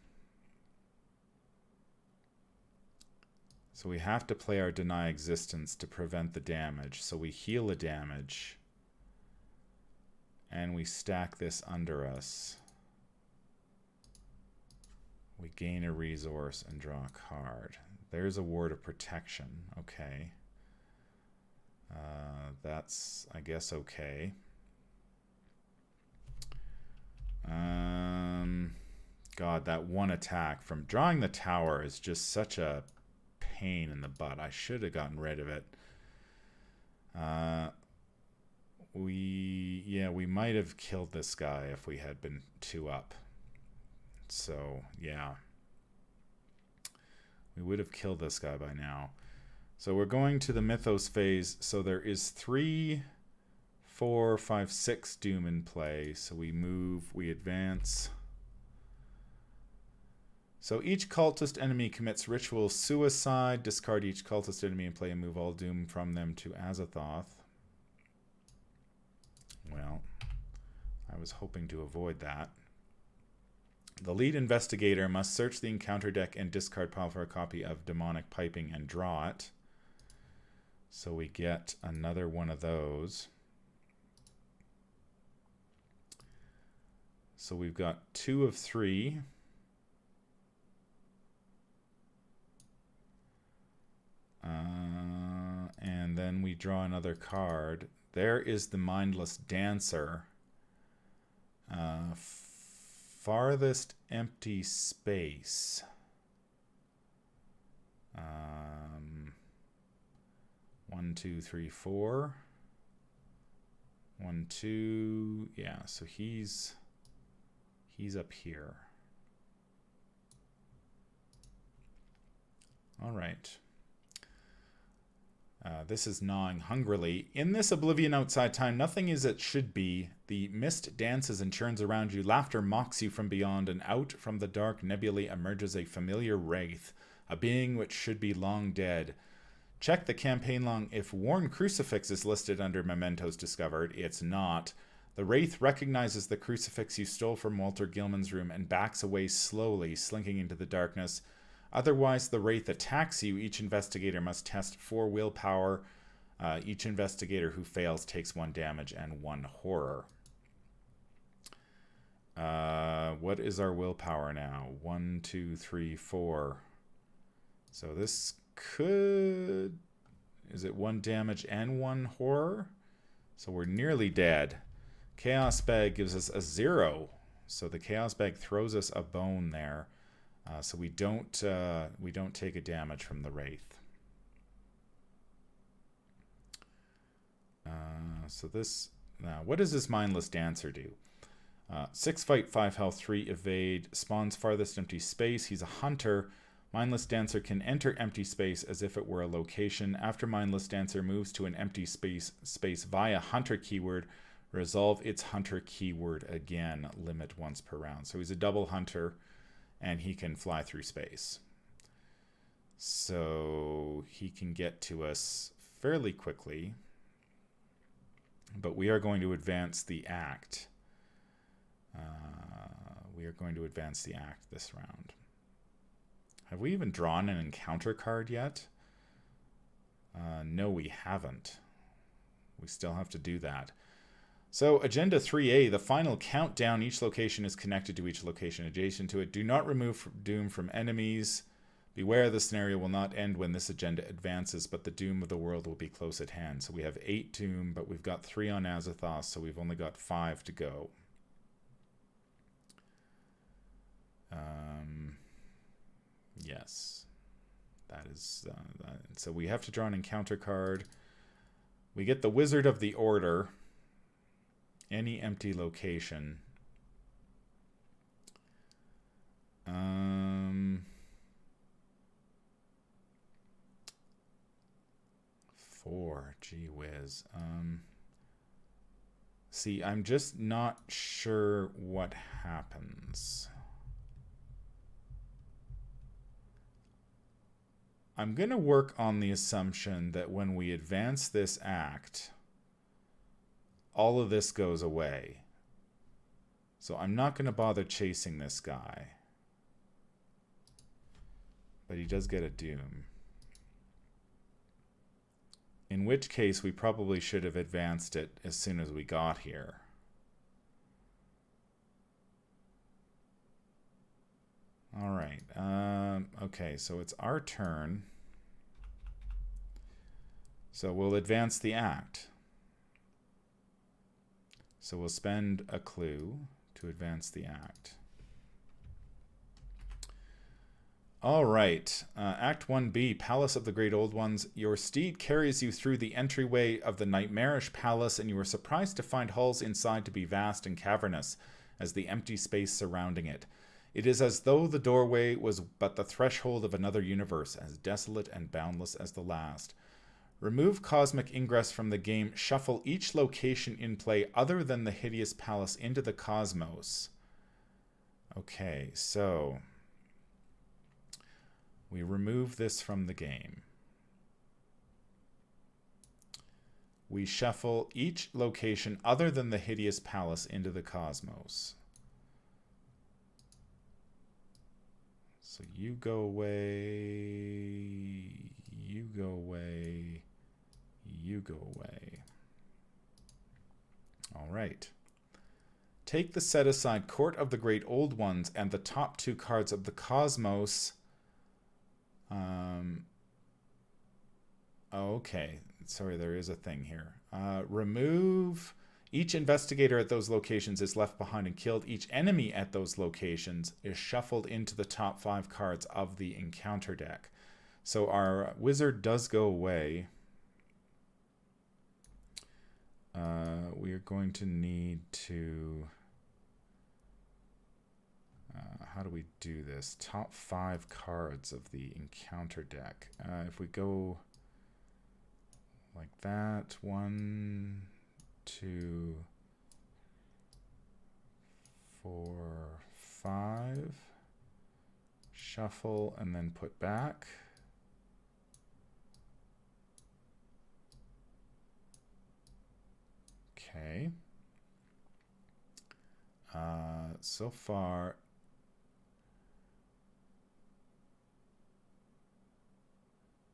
Speaker 1: So we have to play our Deny Existence to prevent the damage. So we heal the damage. And we stack this under us. We gain a resource and draw a card. There's a word of protection. Okay. That's, I guess, okay. God, that one attack from drawing the tower is just such a pain in the butt. I should have gotten rid of it. we might have killed this guy if we had been 2 up. So, yeah. We would have killed this guy by now. So we're going to the Mythos phase. So there is 3, 4, 5, 6 Doom in play. So we move, we advance. So each cultist enemy commits ritual suicide. Discard each cultist enemy in play and move all Doom from them to Azathoth. Well, I was hoping to avoid that. The lead investigator must search the encounter deck and discard pile for a copy of Demonic Piping and draw it. So we get another one of those. So we've got 2 of 3. And then we draw another card. There is the Mindless Dancer. Farthest empty space. 1, 2, 3, 4. 1, 2. Yeah, so he's up here. All right. This is gnawing hungrily. In this oblivion outside time, nothing is as it should be. The mist dances and churns around you. Laughter mocks you from beyond, and out from the dark nebulae emerges a familiar wraith, a being which should be long dead. Check the campaign log. If Worn Crucifix is listed under Mementos Discovered, it's not. The wraith recognizes the crucifix you stole from Walter Gilman's room and backs away slowly, slinking into the darkness. Otherwise, the wraith attacks you. Each investigator must test 4 willpower. Each investigator who fails takes 1 damage and 1 horror. What is our willpower now? 1, 2, 3, 4. So this could... Is it 1 damage and 1 horror? So we're nearly dead. Chaos Bag gives us a 0. So the Chaos Bag throws us a bone there. So we don't take a damage from the wraith. So this now, what does this Mindless Dancer do? 6 fight, 5 health, 3 evade. Spawns farthest empty space. He's a hunter. Mindless Dancer can enter empty space as if it were a location. After Mindless Dancer moves to an empty space via hunter keyword, resolve its hunter keyword again. Limit once per round. So he's a double hunter. And he can fly through space. So he can get to us fairly quickly. But we are going to advance the act. We are going to advance the act this round. Have we even drawn an encounter card yet? No, we haven't. We still have to do that. So, Agenda 3A, the final countdown. Each location is connected to each location adjacent to it. Do not remove doom from enemies. Beware the scenario will not end when this agenda advances, but the doom of the world will be close at hand. So we have 8 doom, but we've got 3 on Azathoth, so we've only got 5 to go. Yes. That is... so we have to draw an encounter card. We get the Wizard of the Order. Any empty location. 4. Gee whiz. See, I'm just not sure what happens. I'm going to work on the assumption that when we advance this act, all of this goes away. So I'm not going to bother chasing this guy. But he does get a doom. In which case, we probably should have advanced it as soon as we got here. All right. Okay, so it's our turn. So we'll advance the act. So we'll spend a clue to advance the act. All right. Act 1B, Palace of the Great Old Ones. Your steed carries you through the entryway of the nightmarish palace, and you are surprised to find halls inside to be vast and cavernous, as the empty space surrounding it. It is as though the doorway was but the threshold of another universe, as desolate and boundless as the last. Remove cosmic ingress from the game. Shuffle each location in play other than the hideous palace into the cosmos. Okay, so we remove this from the game. We shuffle each location other than the hideous palace into the cosmos. So you go away, you go away, you go away. All right. Take the set-aside Court of the Great Old Ones and the top two cards of the cosmos. Okay, sorry, there is a thing here. Remove each investigator at those locations is left behind and killed. Each enemy at those locations is shuffled into the top 5 cards of the encounter deck. So our wizard does go away. We are going to need to... how do we do this? Top 5 cards of the encounter deck. If we go like that, 1, 2, 4, 5. Shuffle and then put back. Okay. So far,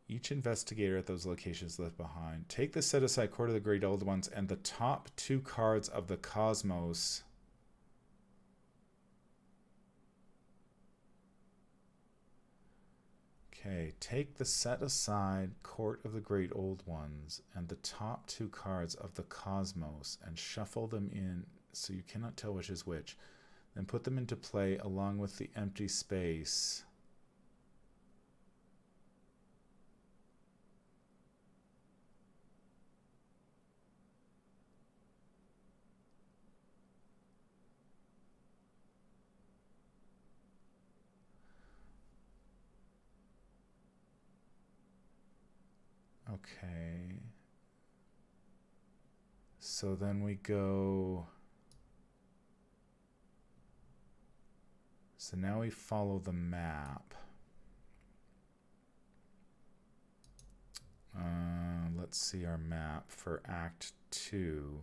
Speaker 1: each investigator at those locations left behind. Take the set-aside Court of the Great Old Ones and the top 2 cards of the cosmos. Okay, take the set-aside Court of the Great Old Ones and the top 2 cards of the cosmos and shuffle them in so you cannot tell which is which. Then put them into play along with the empty space. Okay. So then we go... So now we follow the map. Let's see our map for Act 2.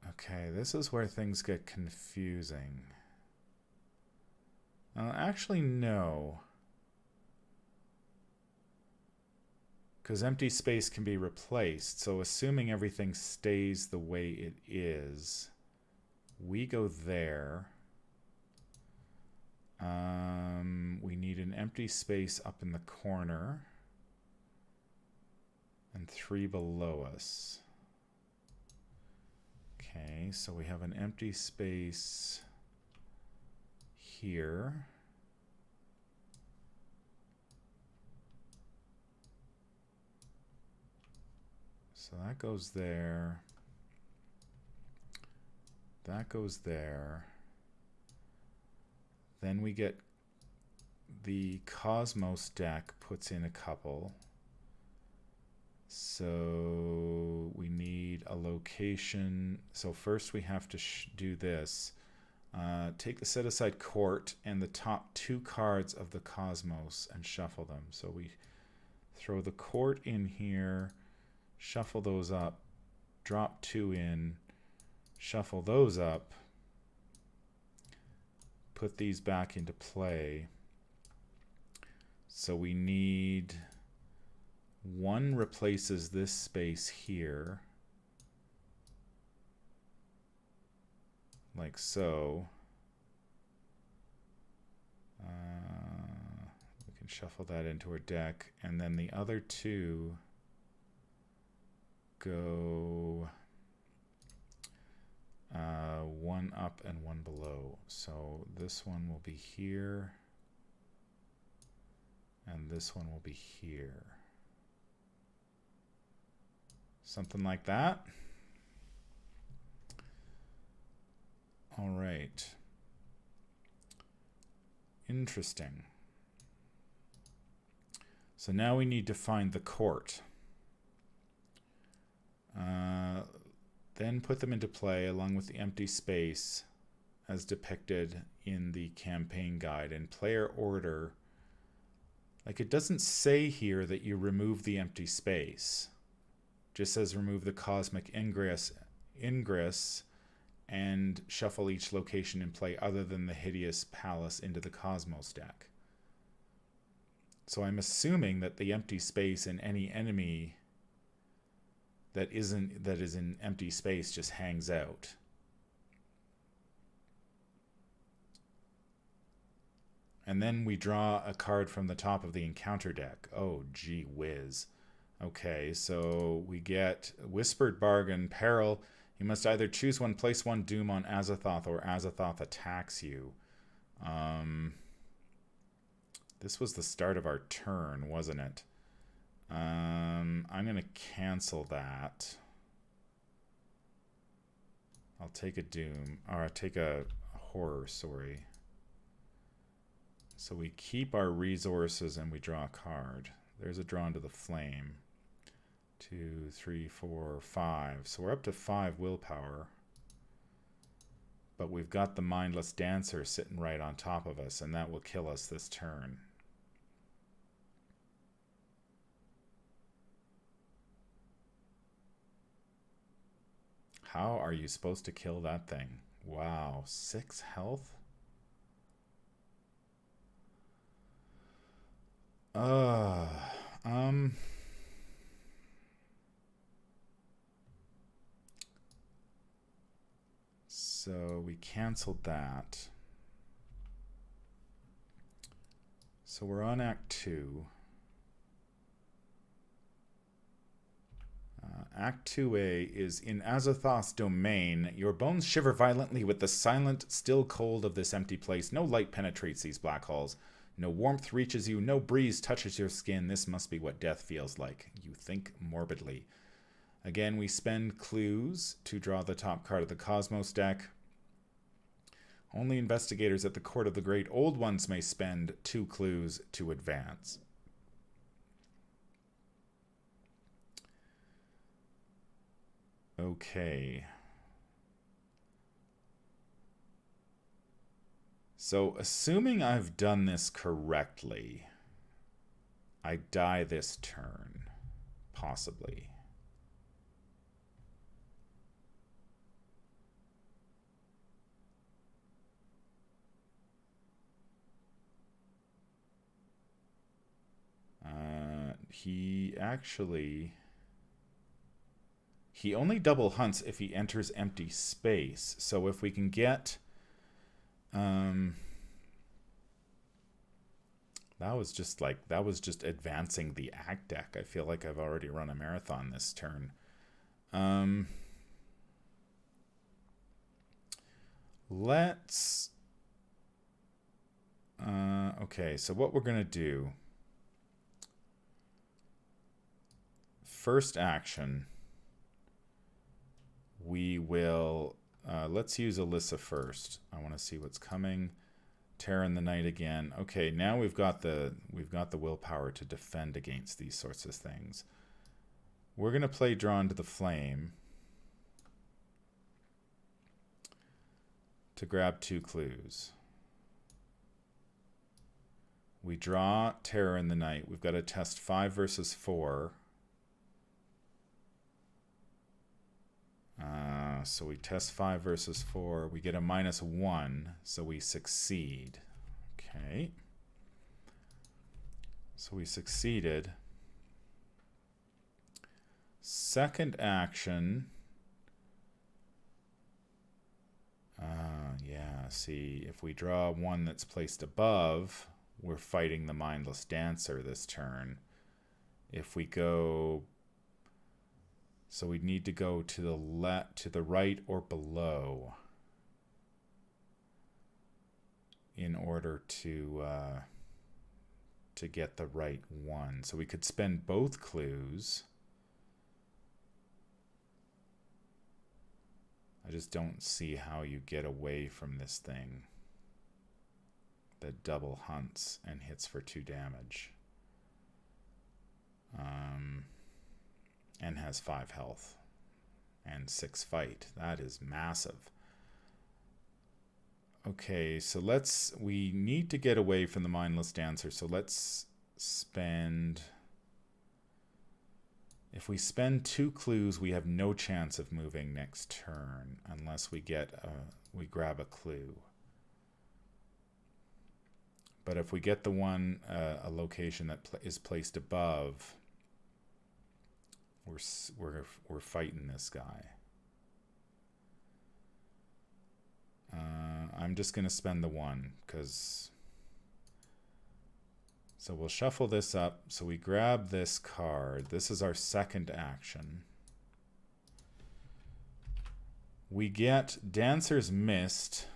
Speaker 1: Okay, this is where things get confusing. Actually, no. Because empty space can be replaced. So assuming everything stays the way it is, we go there. We need an empty space up in the corner. And 3 below us. Okay, so we have an empty space here. So that goes there. That goes there. Then we get the Cosmos deck puts in a couple. So we need a location. So first we have to do this. Take the set-aside court and the top 2 cards of the Cosmos and shuffle them. So we throw the court in here, shuffle those up, drop 2 in, shuffle those up, put these back into play. So we need 1 replaces this space here, like so. We can shuffle that into our deck, and then the other 2 go one up and one below. So this one will be here, and this one will be here. Something like that. All right. Interesting. So now we need to find the court. Then put them into play along with the empty space as depicted in the campaign guide in player order. Like, it doesn't say here that you remove the empty space. It just says remove the cosmic ingress and shuffle each location in play other than the hideous palace into the Cosmos deck. So I'm assuming that the empty space in any enemy that is in empty space just hangs out. And then we draw a card from the top of the encounter deck. Oh, gee whiz. Okay, so we get Whispered Bargain, Peril. You must either choose one, place one doom on Azathoth, or Azathoth attacks you. This was the start of our turn, wasn't it? I'm going to cancel that. I'll take a doom, or I'll take a horror, sorry. So we keep our resources and we draw a card. There's a Drawn to the Flame. 2, 3, 4, 5. So we're up to 5 willpower. But we've got the Mindless Dancer sitting right on top of us, and that will kill us this turn. How are you supposed to kill that thing? Wow, 6 health? So we canceled that. So we're on Act 2. Act 2A is in Azathoth's domain. Your bones shiver violently with the silent, still cold of this empty place. No light penetrates these black holes. No warmth reaches you. No breeze touches your skin. This must be what death feels like. You think morbidly. Again, we spend clues to draw the top card of the Cosmos deck. Only investigators at the Court of the Great Old Ones may spend 2 clues to advance. Okay. So, assuming I've done this correctly, I die this turn, possibly. He only double hunts if he enters empty space. So if we can get... that was just advancing the act deck. I feel like I've already run a marathon this turn. Let's... okay, so what we're going to do... First action... We will, let's use Alyssa first. I want to see what's coming. Terror in the Night again. Okay, now we've got the willpower to defend against these sorts of things. We're going to play Drawn to the Flame to grab 2 clues. We draw Terror in the Night. We've got to test 5 versus 4. So we test 5 versus 4. We get a -1, so we succeed. Okay. So we succeeded. Second action. Yeah, see, if we draw one that's placed above, we're fighting the Mindless Dancer this turn. If we go... So we need to go to the right or below. in order to get the right one. So we could spend both clues. I just don't see how you get away from this thing that double hunts and hits for 2 damage. And has 5 health and 6 fight. That is massive. Okay, so we need to get away from the mindless dancer, so let's spend... If we spend 2 clues, we have no chance of moving next turn unless we grab a clue. But if we get the one, a location that is placed above, we're fighting this guy. I'm just going to spend the 1 because... So we'll shuffle this up. So we grab this card. This is our second action. We get Dancer's Mist.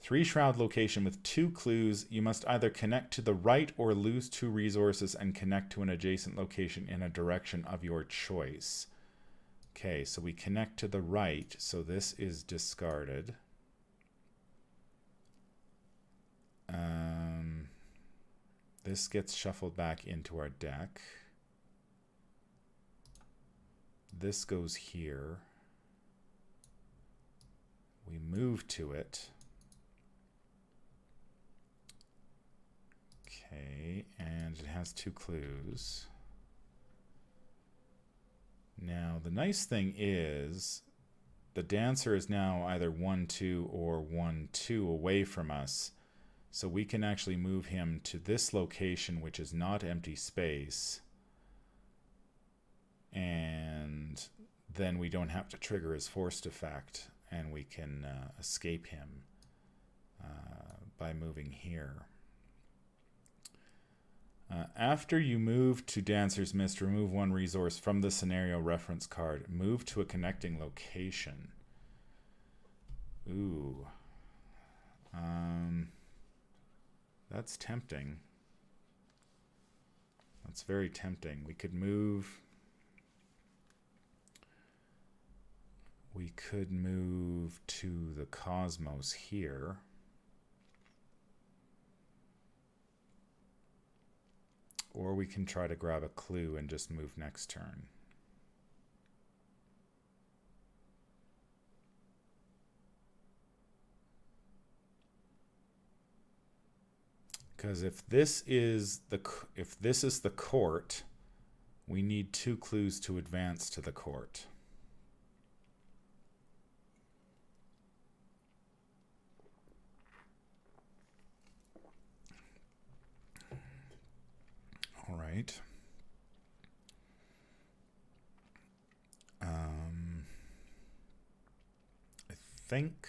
Speaker 1: 3 shroud location with 2 clues. You must either connect to the right or lose 2 resources and connect to an adjacent location in a direction of your choice. Okay, so we connect to the right. So this is discarded. This gets shuffled back into our deck. This goes here. We move to it. Okay, and it has 2 clues. Now, the nice thing is the dancer is now either 1-2 or 1-2 away from us. So we can actually move him to this location, which is not empty space. And then we don't have to trigger his forced effect, and we can escape him by moving here. After you move to Dancer's Mist, remove 1 resource from the scenario reference card. Move to a connecting location. Ooh. That's tempting. That's very tempting. We could move to the Cosmos here. Or we can try to grab a clue and just move next turn. Because if this is the court, we need 2 clues to advance to the court. All right. I think...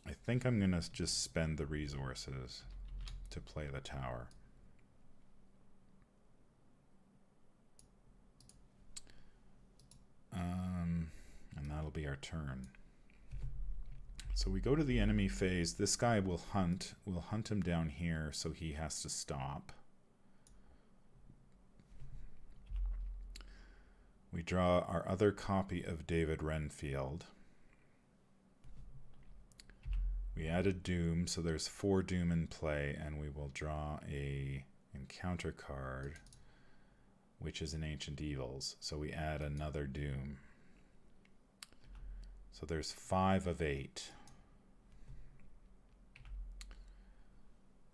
Speaker 1: I think I'm going to just spend the resources to play the tower. And that'll be our turn. So we go to the enemy phase. This guy will hunt. We'll hunt him down here, so he has to stop. We draw our other copy of David Renfield. We added Doom, so there's 4 Doom in play, and we will draw a encounter card, which is an Ancient Evils. So we add another Doom. So there's 5 of 8.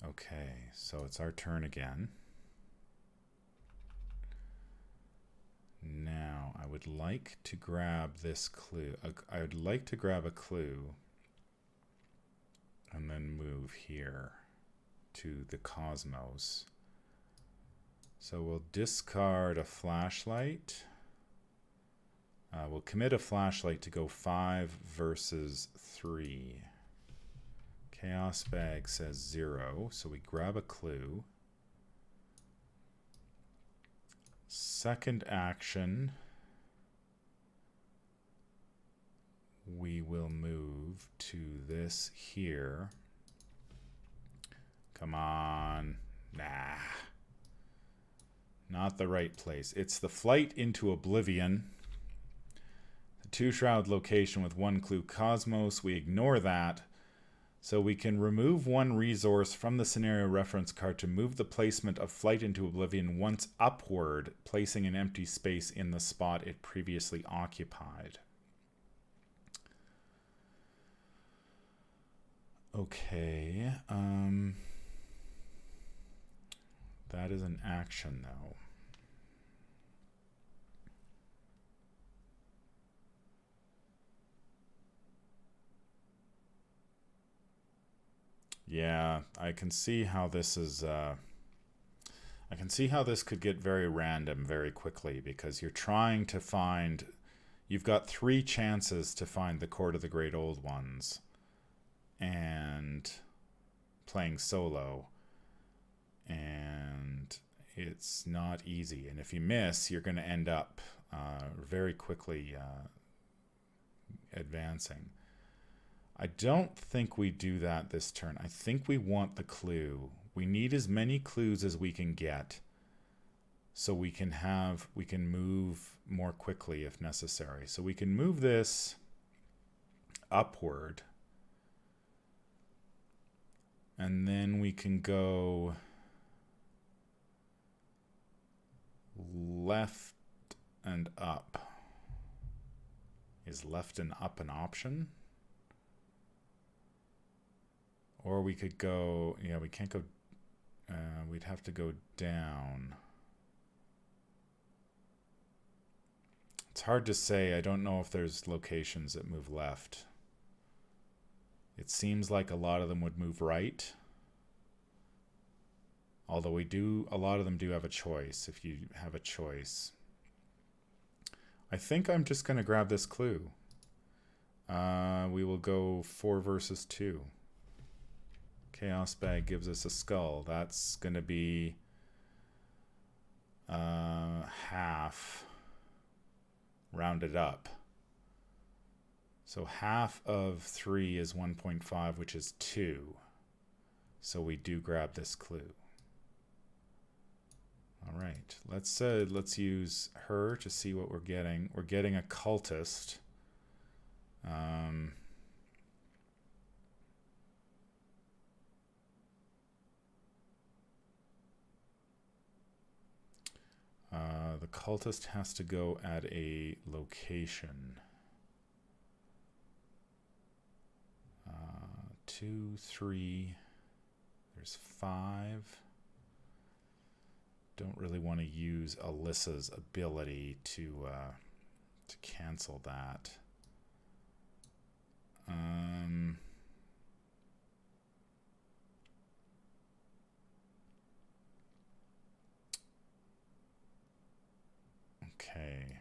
Speaker 1: Okay, so it's our turn again. Now, I would like to grab this clue. I would like to grab a clue and then move here to the Cosmos. So we'll discard a flashlight. We'll commit a flashlight to go 5 versus 3. Chaos bag says 0, so we grab a clue. Second action, we will move to this here. Come on. Nah. Not the right place. It's the flight into oblivion. The 2-shroud location with 1 clue Cosmos. We ignore that. So we can remove 1 resource from the scenario reference card to move the placement of flight into oblivion once upward, placing an empty space in the spot it previously occupied. Okay. That is an action, though. Yeah, I can see how this is. I can see how this could get very random very quickly, because you're trying to find. You've got 3 chances to find the Court of the Great Old Ones, and playing solo, and it's not easy. And if you miss, you're going to end up very quickly advancing. I don't think we do that this turn. I think we want the clue. We need as many clues as we can get, so we can move more quickly if necessary. So we can move this upward, and then we can go left and up. Is left and up an option? Or we could go, yeah, we can't go, we'd have to go down. It's hard to say. I don't know if there's locations that move left. It seems like a lot of them would move right. Although a lot of them do have a choice, if you have a choice. I think I'm just going to grab this clue. We will go 4 versus 2. Chaos bag gives us a skull. That's going to be half rounded up. So half of 3 is 1.5, which is 2. So we do grab this clue. All right, let's use her to see what we're getting. We're getting a cultist. The cultist has to go at a location. 2, 3. There's 5. Don't really want to use Alyssa's ability to cancel that. Okay.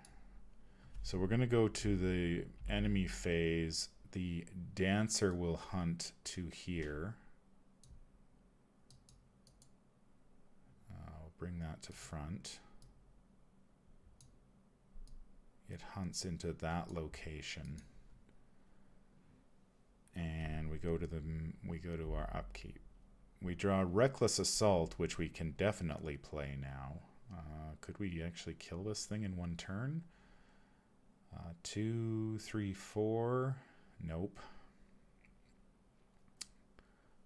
Speaker 1: So we're going to go to the enemy phase. The dancer will hunt to here. I'll bring that to front. It hunts into that location. And we go to our upkeep. We draw Reckless Assault, which we can definitely play now. Could we actually kill this thing in 1 turn? 2, 3, 4. Nope.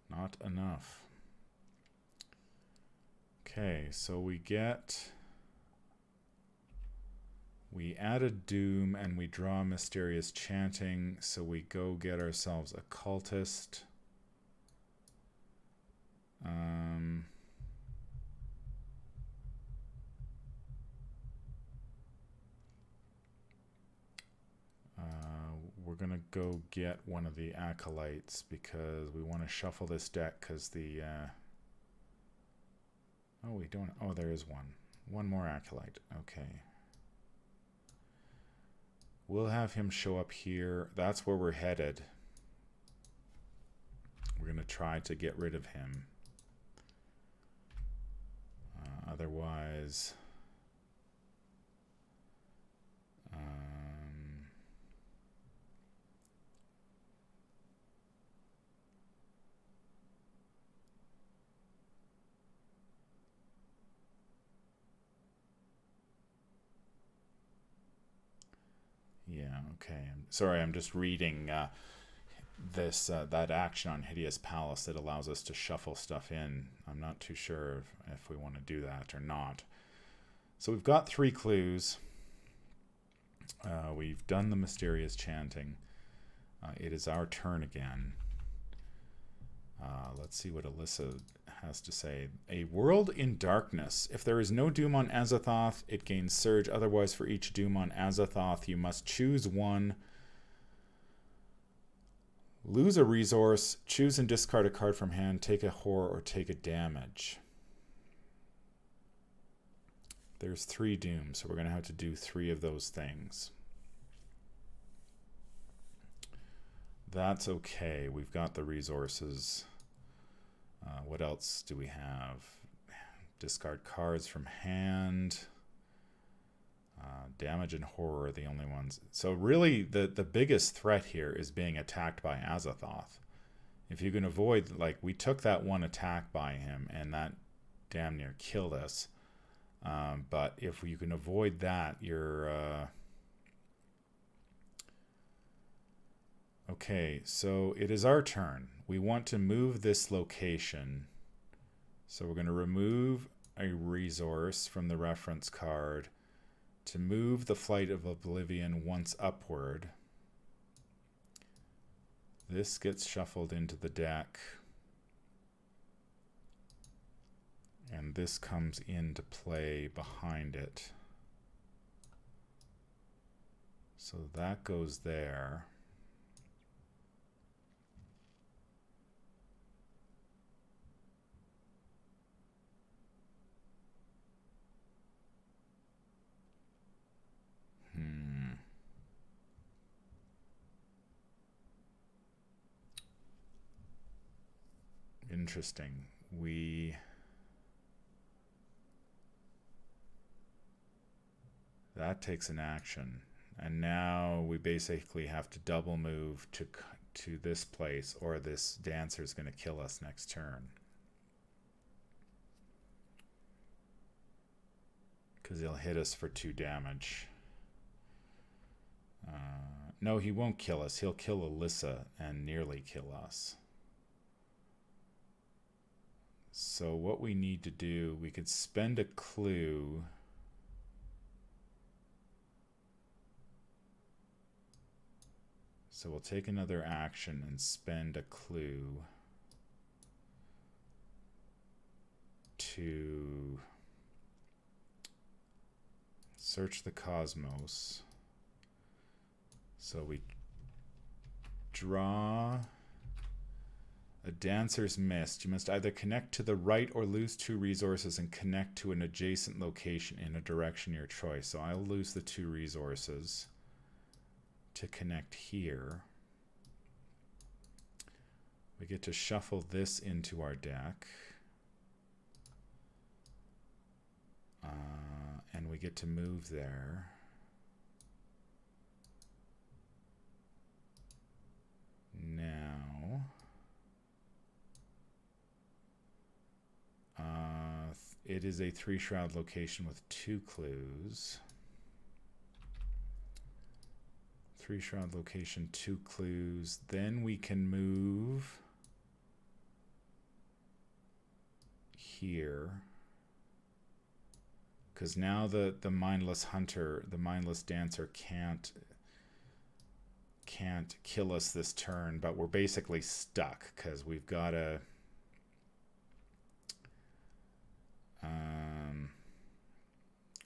Speaker 1: Not enough. Okay, so we added Doom and we draw Mysterious Chanting, so we go get ourselves a cultist. We're going to go get one of the acolytes because we want to shuffle this deck because the... Oh, we don't... Oh, there is one. One more acolyte. Okay. We'll have him show up here. That's where we're headed. We're going to try to get rid of him. Otherwise... yeah, okay. Sorry, I'm just reading that action on Hideous Palace that allows us to shuffle stuff in. I'm not too sure if we want to do that or not. So we've got 3 clues. We've done the mysterious chanting. It is our turn again. Let's see what Alyssa has to say. A world in darkness. If there is no doom on Azathoth, it gains surge. Otherwise, for each doom on Azathoth, you must choose one. Lose a resource. Choose and discard a card from hand. Take a horror or take a damage. There's 3 dooms, so we're going to have to do 3 of those things. That's okay. We've got the resources. What else do we have? Discard cards from hand. Damage and horror are the only ones. So really, the biggest threat here is being attacked by Azathoth. If you can avoid, like, we took that 1 attack by him, and that damn near killed us. But if you can avoid that, you're... Okay, so it is our turn. We want to move this location. So we're going to remove a resource from the reference card to move the Flight of Oblivion once upward. This gets shuffled into the deck. And this comes into play behind it. So that goes there. Interesting. That takes an action. And now we basically have to double move to this place, or this dancer is going to kill us next turn. Because he'll hit us for 2 damage. No, he won't kill us. He'll kill Alyssa and nearly kill us. So what we need to do, we could spend a clue. So we'll take another action and spend a clue to search the cosmos. So we draw a dancer's mist. You must either connect to the right or lose 2 resources and connect to an adjacent location in a direction your choice. So I'll lose the 2 resources to connect here. We get to shuffle this into our deck. And we get to move there. Now, it is a 3-shroud location with 2 clues. 3-shroud location, 2 clues. Then we can move here. Because now the mindless hunter, the mindless dancer can't kill us this turn, but we're basically stuck because we've got to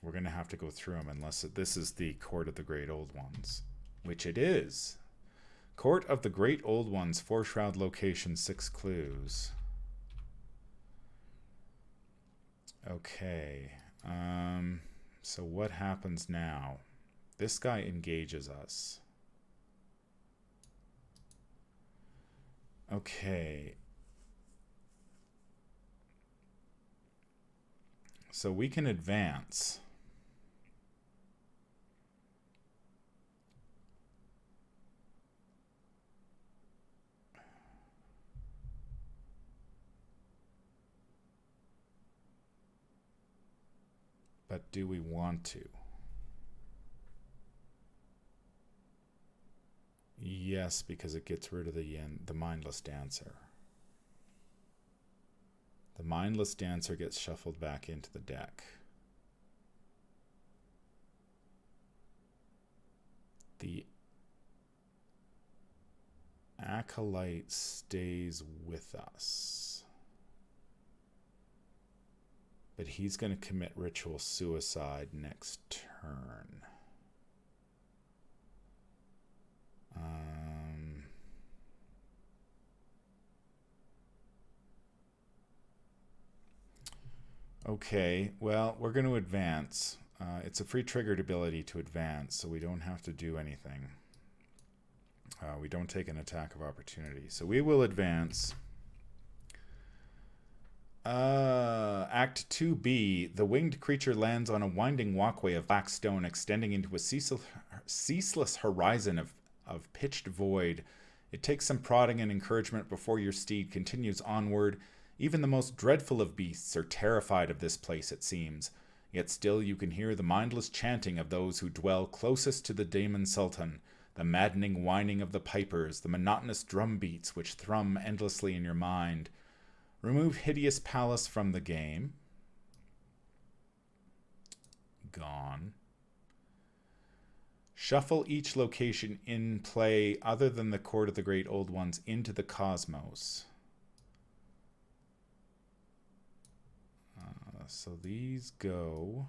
Speaker 1: we're going to have to go through them unless this is the Court of the Great Old Ones, which it is. Court of the Great Old Ones, 4-shroud location, 6 clues. Okay. So what happens now? This guy engages us. Okay. So we can advance. But do we want to? Yes, because it gets rid of the mindless dancer. The mindless dancer gets shuffled back into the deck. The acolyte stays with us. But he's going to commit ritual suicide next turn. Okay, well, we're going to advance. It's a free triggered ability to advance, so we don't have to do anything. We don't take an attack of opportunity. So we will advance. Act 2B. The winged creature lands on a winding walkway of black stone extending into a ceaseless horizon of pitched void. It takes some prodding and encouragement before your steed continues onward. Even the most dreadful of beasts are terrified of this place, it seems. Yet still you can hear the mindless chanting of those who dwell closest to the Daemon Sultan, the maddening whining of the pipers, the monotonous drum beats which thrum endlessly in your mind. Remove Hideous Palace from the game. Gone. Shuffle each location in play other than the Court of the Great Old Ones into the Cosmos. So these go...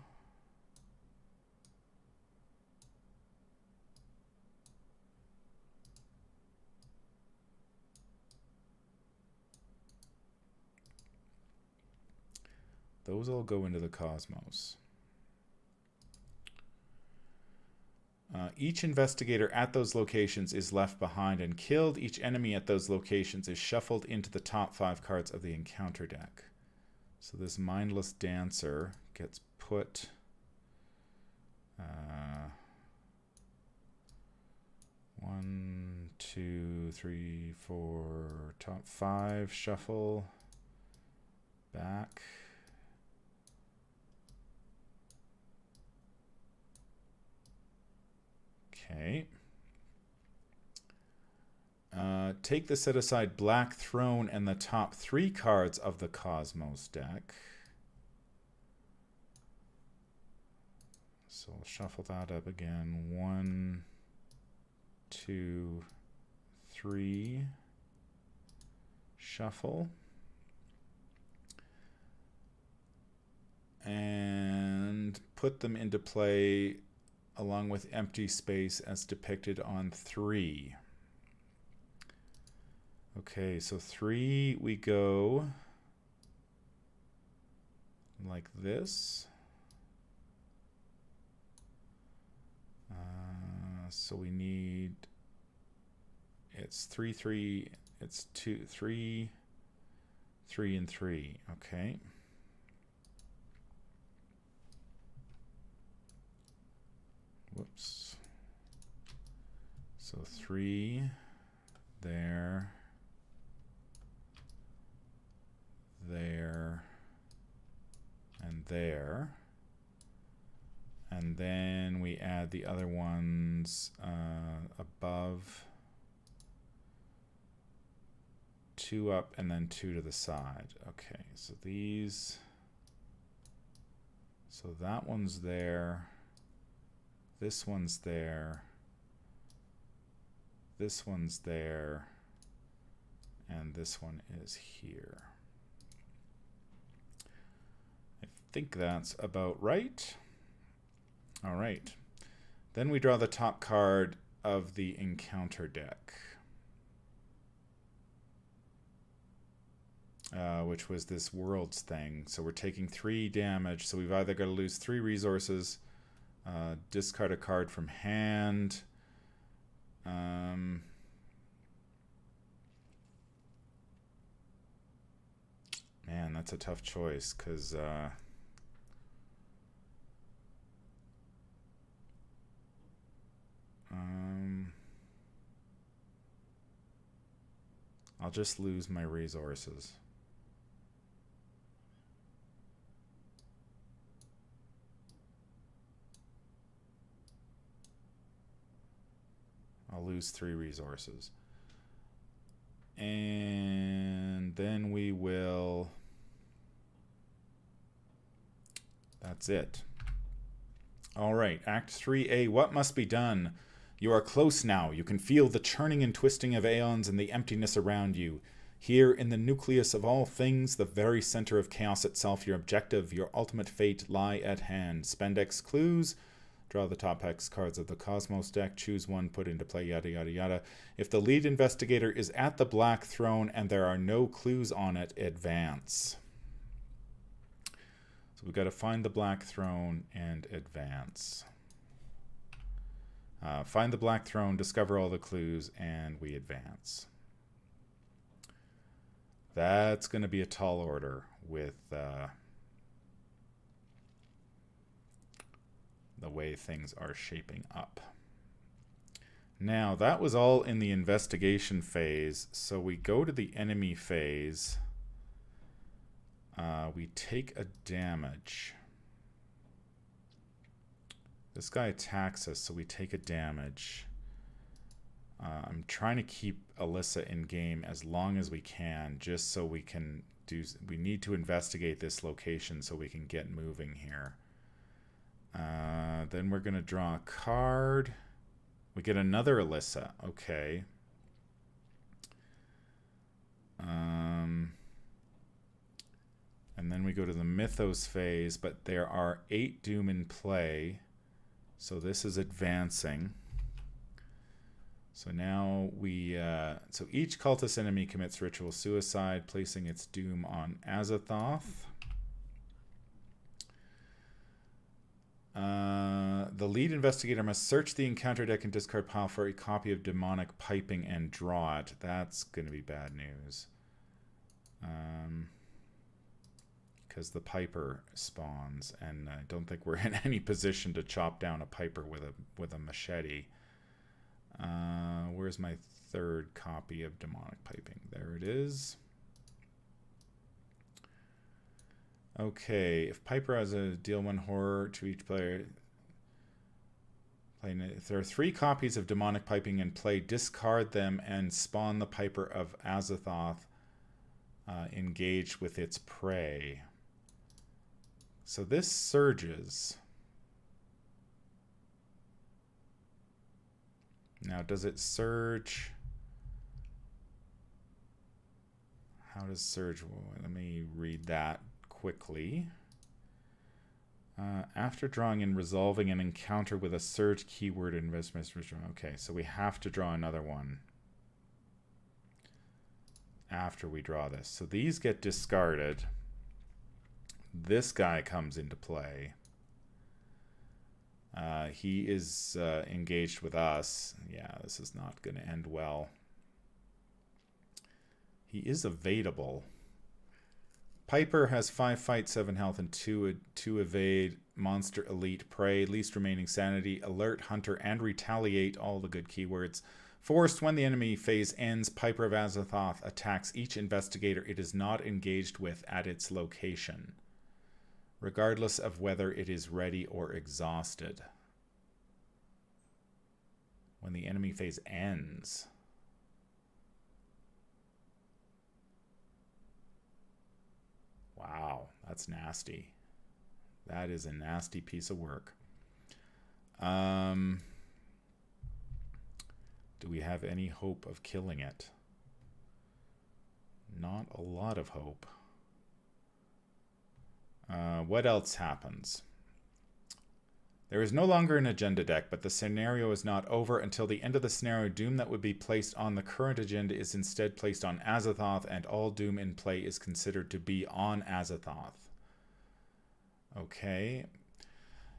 Speaker 1: Those all go into the Cosmos. Each investigator at those locations is left behind and killed. Each enemy at those locations is shuffled into the top 5 cards of the encounter deck. So this mindless dancer gets put... 1, 2, 3, 4, top 5, shuffle, back. Okay. Take the set aside Black Throne and the top 3 cards of the Cosmos deck. So I'll shuffle that up again. 1, 2, 3. Shuffle. And put them into play along with empty space as depicted on 3. Okay, so 3, we go like this. So we need, it's 3, 3, it's 2, 3, 3, and 3, okay. Whoops. So 3, there, there, and there. And then we add the other ones above, 2 up, and then 2 to the side. Okay, so these, so that one's there, this one's there, this one's there, and this one is here. I think that's about right. All right. Then we draw the top card of the encounter deck, which was this Worlds thing. So we're taking 3 damage. So we've either got to lose 3 resources, discard a card from hand. Man, that's a tough choice because I'll just lose my resources. I'll lose 3 resources. And then we will... That's it. All right, Act 3A, what must be done? You are close now. You can feel the churning and twisting of aeons and the emptiness around you. Here, in the nucleus of all things, the very center of chaos itself, your objective, your ultimate fate lie at hand. Spend X clues. Draw the top X cards of the Cosmos deck. Choose one, put into play, yada, yada, yada. If the lead investigator is at the Black Throne and there are no clues on it, advance. So we've got to find the Black Throne and advance. Find the Black Throne, discover all the clues, and we advance. That's going to be a tall order with the way things are shaping up. Now, that was all in the investigation phase, so we go to the enemy phase. We take a damage. This guy attacks us, so we take a damage. I'm trying to keep Alyssa in game as long as we can, just so we can do... We need to investigate this location so we can get moving here. Then we're going to draw a card. We get another Alyssa. Okay. And then we go to the Mythos phase, but there are 8 Doom in play. So this is advancing. So now we... so each cultist enemy commits ritual suicide, placing its doom on Azathoth. The lead investigator must search the encounter deck and discard pile for a copy of Demonic Piping and draw it. That's going to be bad news. Because the Piper spawns, and I don't think we're in any position to chop down a Piper with a machete. Where's my 3rd copy of Demonic Piping? There it is. Okay, if Piper has a deal 1 horror to each player, if there are 3 copies of Demonic Piping in play, discard them and spawn the Piper of Azathoth engaged with its prey. So this surges. Now, does it surge? How does surge? Well, let me read that quickly. After drawing and resolving an encounter with a surge keyword investment. Okay, so we have to draw another one after we draw this. So these get discarded. This guy comes into play. He is engaged with us. Yeah, this is not going to end well. He is evadable. Piper has 5 fight, 7 health, and 2 evade, monster, elite, prey, least remaining sanity, alert, hunter, and retaliate, all the good keywords. Forced, when the enemy phase ends, Piper of Azathoth attacks each investigator it is not engaged with at its location, regardless of whether it is ready or exhausted. When the enemy phase ends. Wow, that's nasty. That is a nasty piece of work. Do we have any hope of killing it? Not a lot of hope. What else happens? There is no longer an agenda deck, but the scenario is not over until the end of the scenario. Doom that would be placed on the current agenda is instead placed on Azathoth, and all Doom in play is considered to be on Azathoth. Okay.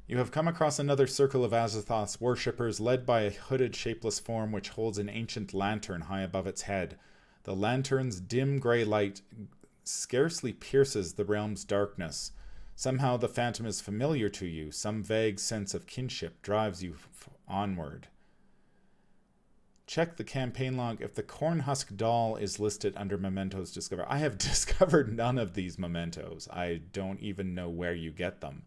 Speaker 1: You have come across another circle of Azathoth's worshippers, led by a hooded, shapeless form which holds an ancient lantern high above its head. The lantern's dim gray light scarcely pierces the realm's darkness. Somehow the phantom is familiar to you. Some vague sense of kinship drives you onward. Check the campaign log if the Cornhusk doll is listed under mementos discovered. I have discovered none of these mementos. I don't even know where you get them.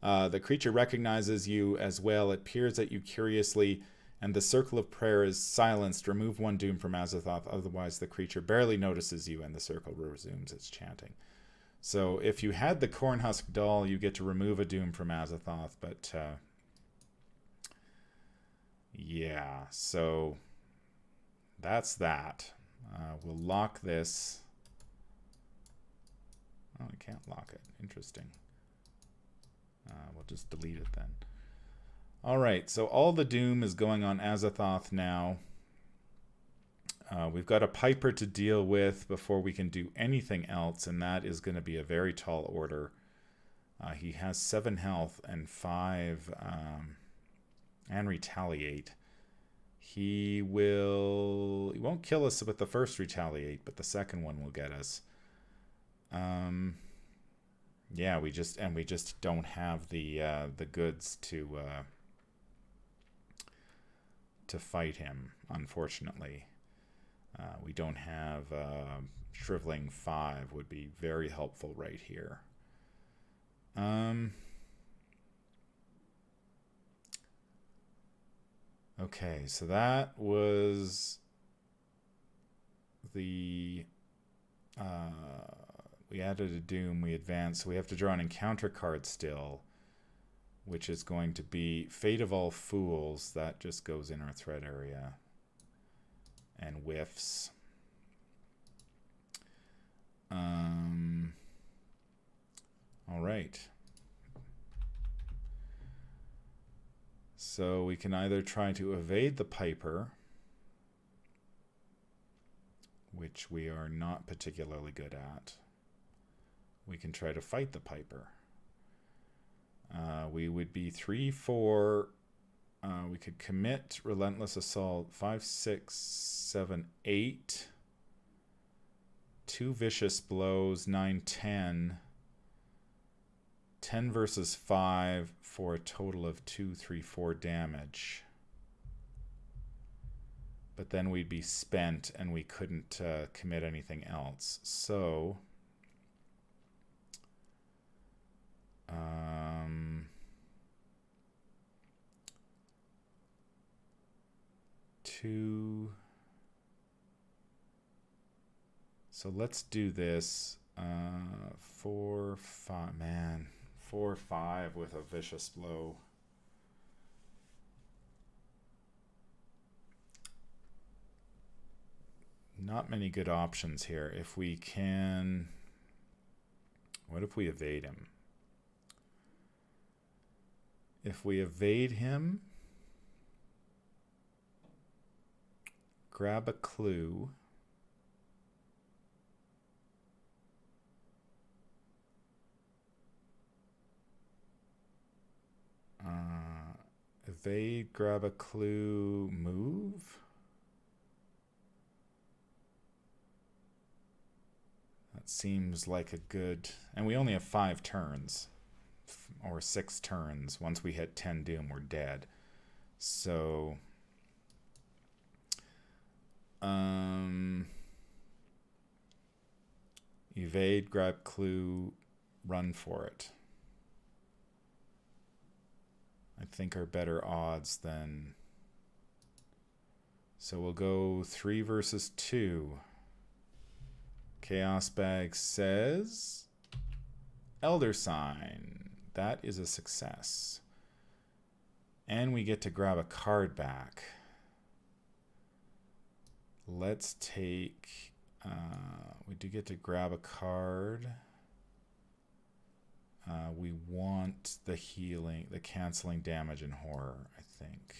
Speaker 1: The creature recognizes you as well. It peers at you curiously, and the circle of prayer is silenced. Remove 1 doom from Azathoth, otherwise the creature barely notices you, and the circle resumes its chanting. So if you had the Cornhusk doll, you get to remove a doom from Azathoth, but yeah, so that's that. We'll lock this. Oh, I can't lock it. Interesting. We'll just delete it then. All right, so all the doom is going on Azathoth now. We've got a Piper to deal with before we can do anything else, and that is going to be a very tall order. He has 7 health and 5 and retaliate. He won't kill us with the first retaliate, but the second one will get us. Yeah, we just don't have the goods to fight him, unfortunately. We don't have Shriveling 5 would be very helpful right here. Okay, so that was the we added a doom, we advanced, so we have to draw an encounter card still, which is going to be Fate of All Fools. That just goes in our threat area and whiffs. All right. So we can either try to evade the Piper, which we are not particularly good at. We can try to fight the Piper. We would be 3-4. We could commit Relentless Assault 5, 6, 7, 8. 2 Vicious Blows 9, 10. 10 versus 5 for a total of 2, 3, 4 damage. But then we'd be spent and we couldn't commit anything else. So so let's do this. 4, 5, man. 4, 5 with a Vicious Blow. Not many good options here. If we can... What if we evade him? If we evade him, grab a clue, evade, grab a clue, move. That seems like a good... And we only have 5 turns. Or 6 turns. Once we hit 10 doom, we're dead. So... evade, grab clue, run for it. I think are better odds than... So we'll go 3 versus 2. Chaos Bag says... Elder Sign. That is a success. And we get to grab a card back. Let's take... we do get to grab a card. We want the healing, the canceling damage and horror, I think.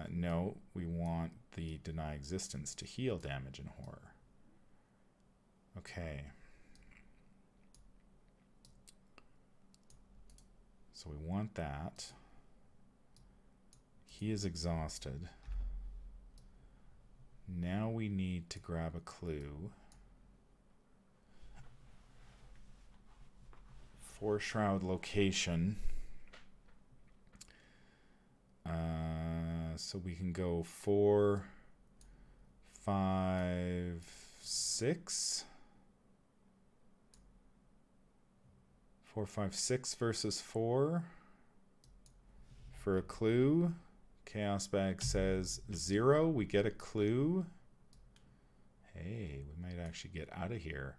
Speaker 1: No, we want the deny existence to heal damage and horror. Okay. So we want that. He is exhausted. Now we need to grab a clue. 4 Shroud location. So we can go 4, 5, 6. 4, 5, 6 versus 4 for a clue. Chaos Bag says 0. We get a clue. Hey, we might actually get out of here.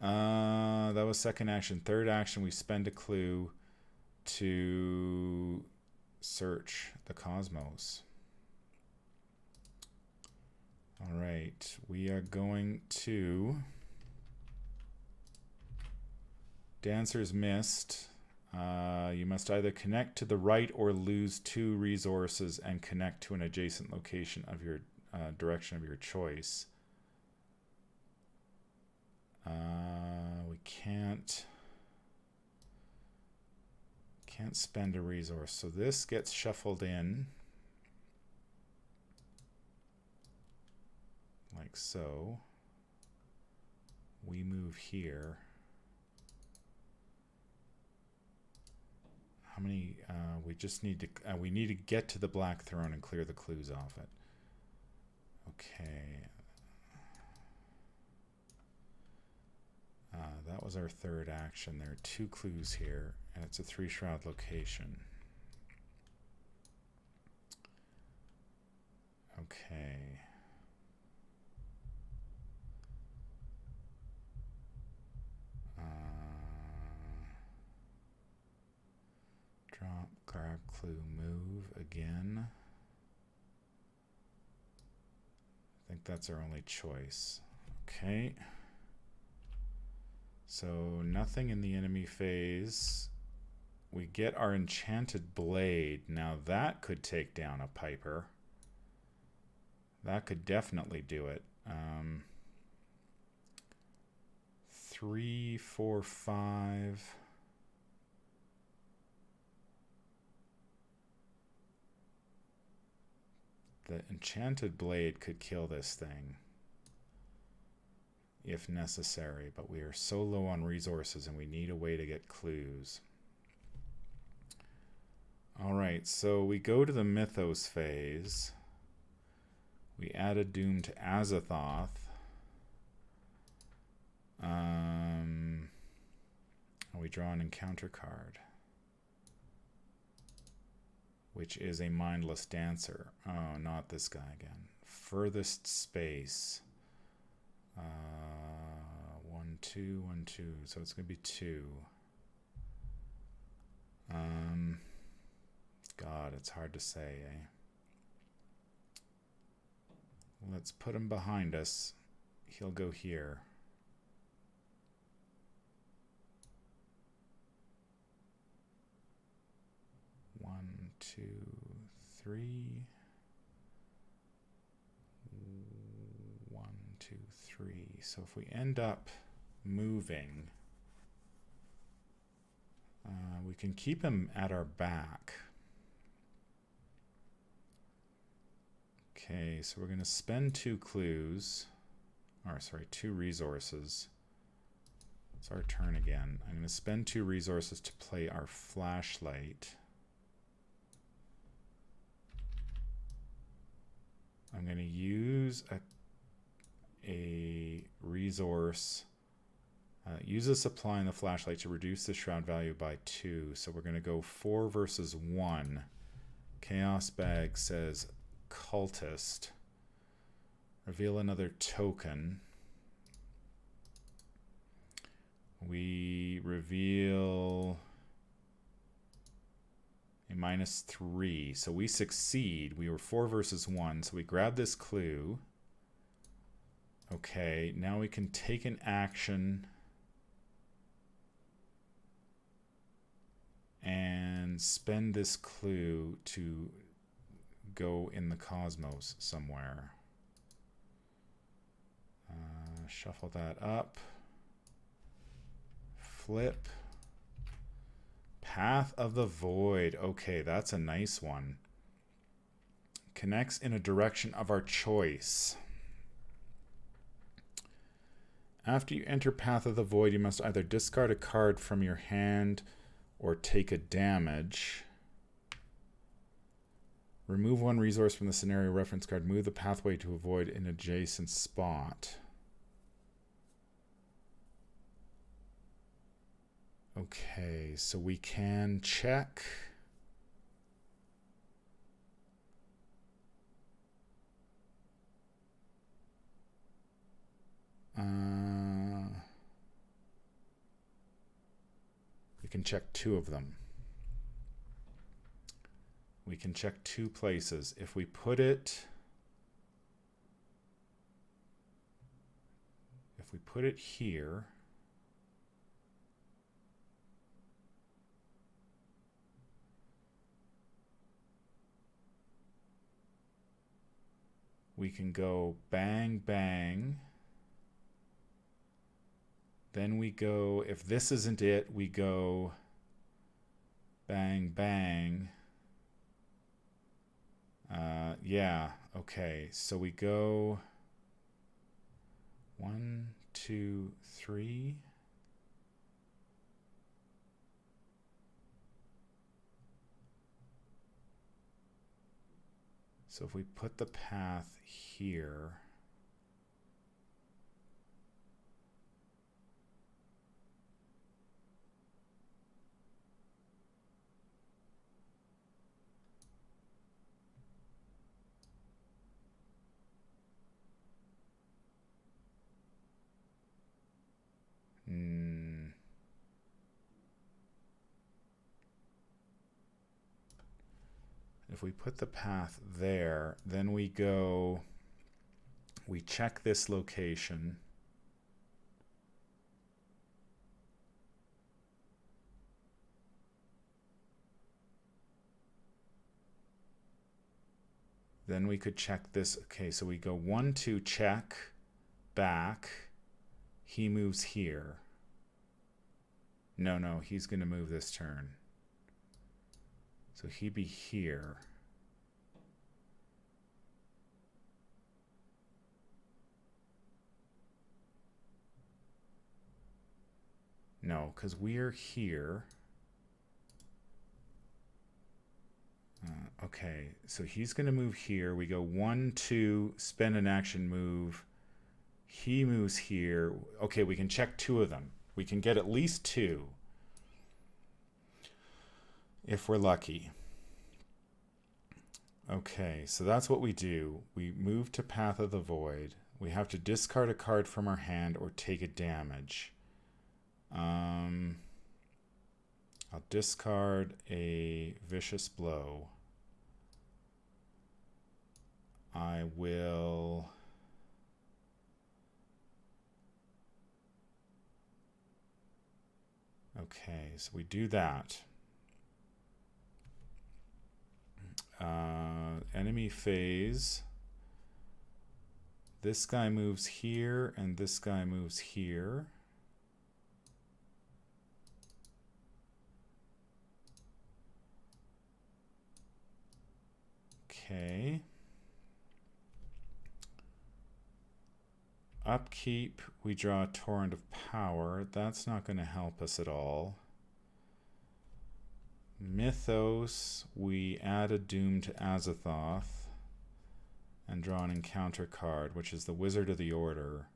Speaker 1: That was second action. Third action, we spend a clue to search the cosmos. All right, we are going to... Dancers missed. You must either connect to the right or lose 2 resources and connect to an adjacent location of your direction of your choice. We can't spend a resource, so this gets shuffled in like so. We move here. How many? We just need to. We need to get to the black throne and clear the clues off it. Okay. That was our third action. There are 2 clues here, and it's a 3-shroud location. Okay. Drop, grab, clue, move again. I think that's our only choice. Okay. So nothing in the enemy phase. We get our enchanted blade. Now that could take down a Piper. That could definitely do it. 3, 4, 5. The enchanted blade could kill this thing if necessary, but we are so low on resources and we need a way to get clues. All right, so we go to the Mythos phase. We add a Doom to Azathoth. And we draw an encounter card, which is a mindless dancer. Oh, not this guy again. Furthest space. 1, 2, 1, 2. So it's going to be 2. God, it's hard to say, eh? Let's put him behind us. He'll go here. 1, 2, 3. 1, 2, 3. So if we end up moving, we can keep him at our back. Okay, so we're going to spend 2 clues, or sorry, 2 resources. It's our turn again. I'm going to spend 2 resources to play our flashlight. I'm going to use a resource, use a supply in the flashlight to reduce the shroud value by 2. So we're going to go 4 versus 1. Chaos Bag says cultist. Reveal another token. We reveal a -3. So we succeed. We were 4 versus 1. So we grab this clue. Okay, now we can take an action and spend this clue to go in the cosmos somewhere. Shuffle that up. Flip. Path of the Void. Okay, that's a nice one. Connects in a direction of our choice. After you enter Path of the Void, you must either discard a card from your hand or take a damage. Remove one resource from the scenario reference card. Move the pathway to avoid an adjacent spot. Okay, so we can check. We can check two of them. We can check two places. If we put it here, we can go bang, bang. Then we go, if this isn't it, we go bang, bang. Yeah, okay. So we go 1, 2, 3. So if we put the path here, if we put the path there, then we go, we check this location. Then we could check this. Okay, so we go 1, 2, check, back. He moves here. No, he's going to move this turn. So he'd be here. No, because we're here. Okay, so he's going to move here. We go 1, 2, spend an action move. He moves here. Okay, we can check two of them. We can get at least two if we're lucky. Okay, so that's what we do. We move to Path of the Void. We have to discard a card from our hand or take a damage. I'll discard a Vicious Blow. I will... Okay, so we do that. Enemy phase. This guy moves here, and this guy moves here. Okay. Upkeep, we draw a Torrent of Power. That's not going to help us at all. Mythos, we add a Doom to Azathoth and draw an encounter card, which is the Wizard of the Order.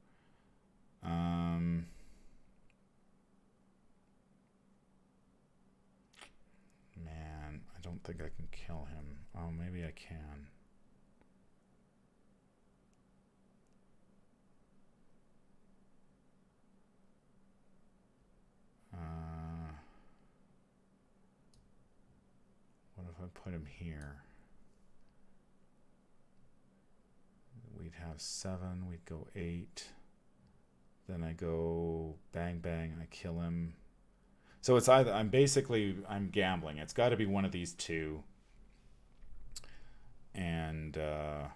Speaker 1: Man, I don't think I can kill him. Oh, maybe I can. What if I put him here? We'd have 7, we'd go 8. Then I go bang, bang, I kill him. So it's either, I'm gambling. It's got to be one of these two. And I'm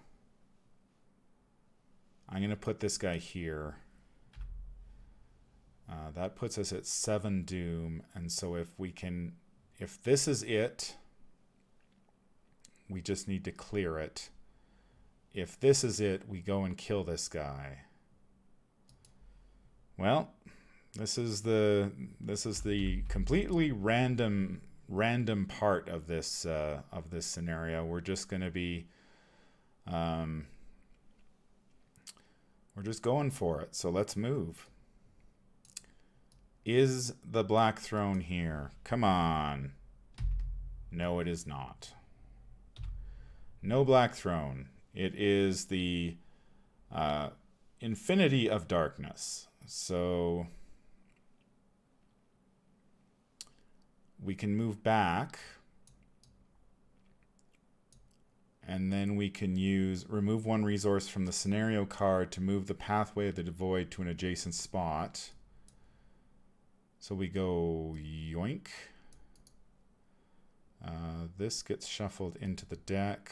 Speaker 1: going to put this guy here. That puts us at 7 Doom. And so if this is it, we just need to clear it. If this is it, we go and kill this guy. Well, this is the completely random random part of this scenario. We're just going to be we're just going for it. So let's move. Is the black throne here? Come on. No, it is not. No black throne. It is the Infinity of Darkness. So we can move back, and then we can remove one resource from the scenario card to move the pathway of the void to an adjacent spot. So we go yoink. This gets shuffled into the deck.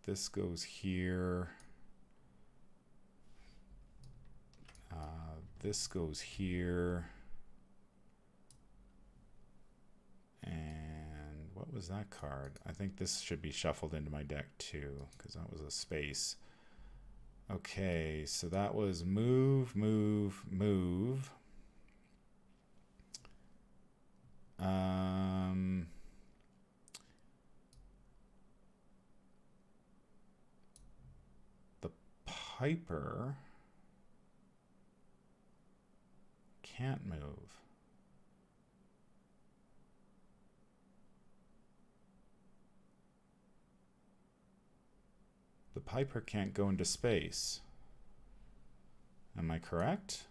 Speaker 1: This goes here. This goes here. And what was that card? I think this should be shuffled into my deck too, because that was a space. Okay, so that was move, move, move. The Piper can't move. The Piper can't go into space. Am I correct?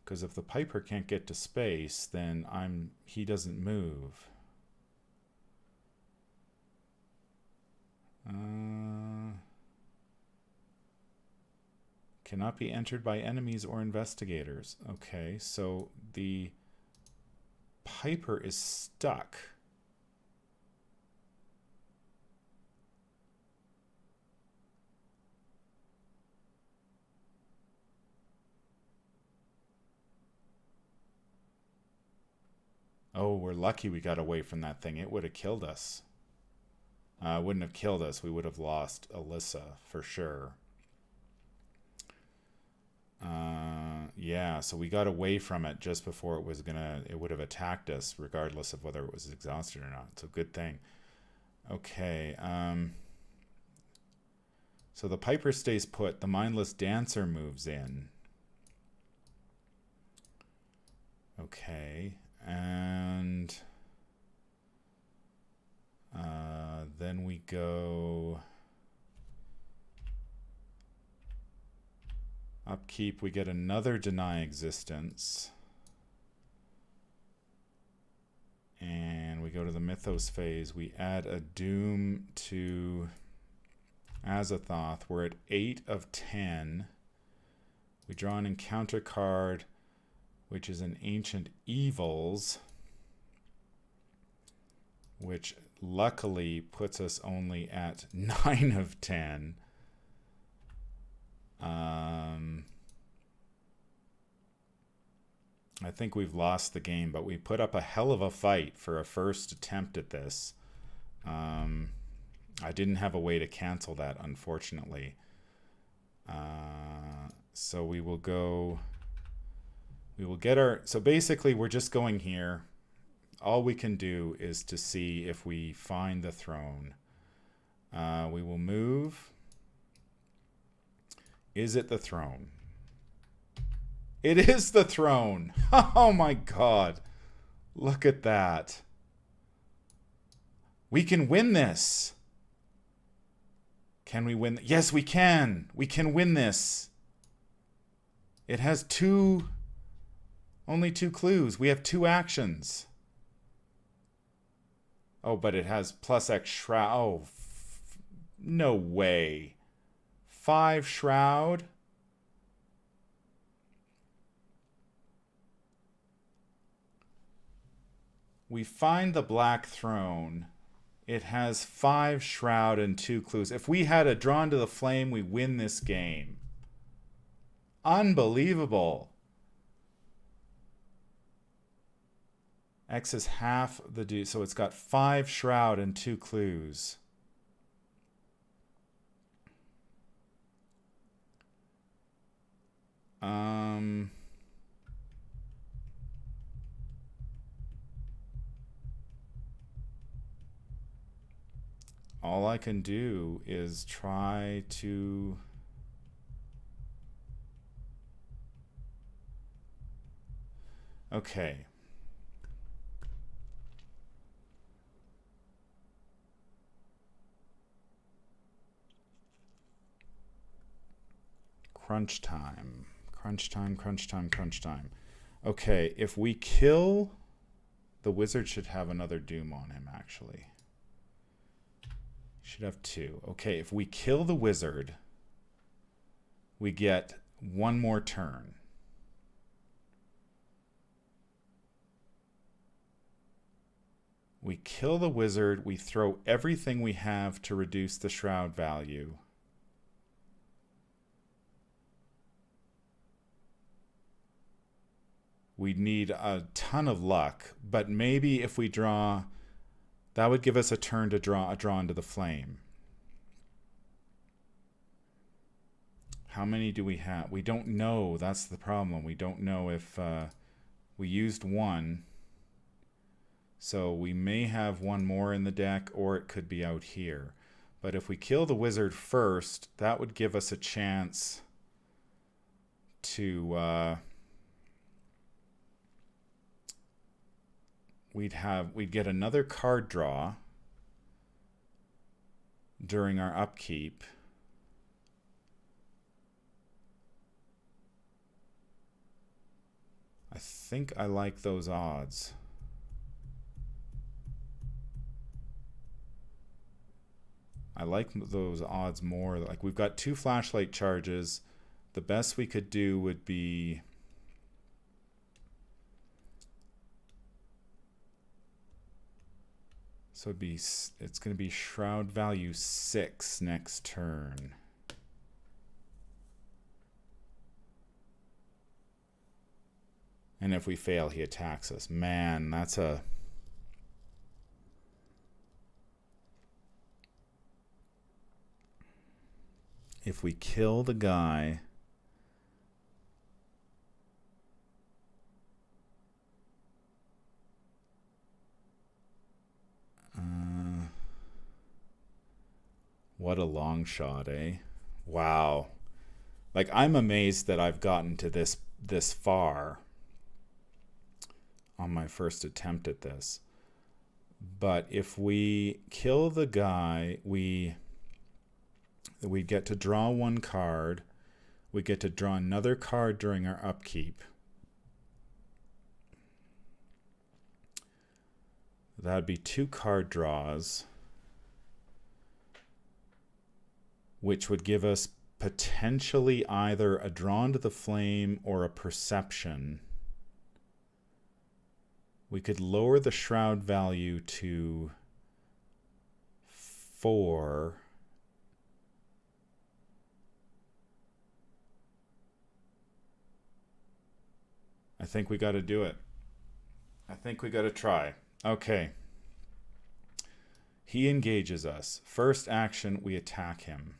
Speaker 1: Because if the Piper can't get to space, then he doesn't move. Cannot be entered by enemies or investigators. Okay, so the Piper is stuck. Oh, we're lucky we got away from that thing. It would have killed us. Wouldn't have killed us. We would have lost Alyssa for sure. Yeah, so we got away from it just before it would have attacked us, regardless of whether it was exhausted or not. So good thing. Okay. So the Piper stays put. The Mindless Dancer moves in. Okay. And then we go upkeep. We get another Deny Existence. And we go to the Mythos phase. We add a Doom to Azathoth. We're at 8 of 10. We draw an encounter card, which is an Ancient Evils, which luckily puts us only at 9 of 10. I think we've lost the game, but we put up a hell of a fight for a first attempt at this. I didn't have a way to cancel that, unfortunately. So we will go... We will get our... So basically, we're just going here. All we can do is to see if we find the throne. We will move. Is it the throne? It is the throne! Oh my god. Look at that. We can win this. Can we win? Yes, we can. We can win this. It has only 2 clues. We have 2 actions. Oh, but it has plus X Shroud. Oh, no way. 5 Shroud. We find the Black Throne. It has 5 Shroud and 2 clues. If we had a Drawn to the Flame, we win this game. Unbelievable. X is half the do, so it's got 5 Shroud and 2 clues. all I can do is try to... Okay. Crunch time. Crunch time, crunch time, crunch time. Okay, if we kill... The wizard should have another doom on him, actually. Should have 2. Okay, if we kill the wizard, we get 1 more turn. We kill the wizard, we throw everything we have to reduce the shroud value. We need a ton of luck, but maybe if we draw, that would give us a turn to draw into the flame. How many do we have? We don't know. That's the problem. We don't know if we used 1. So we may have 1 more in the deck, or it could be out here. But if we kill the wizard first, that would give us a chance to... we'd get another card draw during our upkeep. I think I like those odds. I like those odds more. Like, we've got 2 flashlight charges. The best we could do would be... So it's going to be shroud value 6 next turn. And if we fail, he attacks us. Man, that's a... If we kill the guy... What a long shot, eh? Wow. Like, I'm amazed that I've gotten to this far on my first attempt at this. But if we kill the guy, we get to draw 1 card. We get to draw another card during our upkeep. That'd be 2 card draws, which would give us potentially either a Drawn to the Flame or a Perception. We could lower the shroud value to 4. I think we got to do it. I think we got to try. Okay. He engages us. First action, we attack him.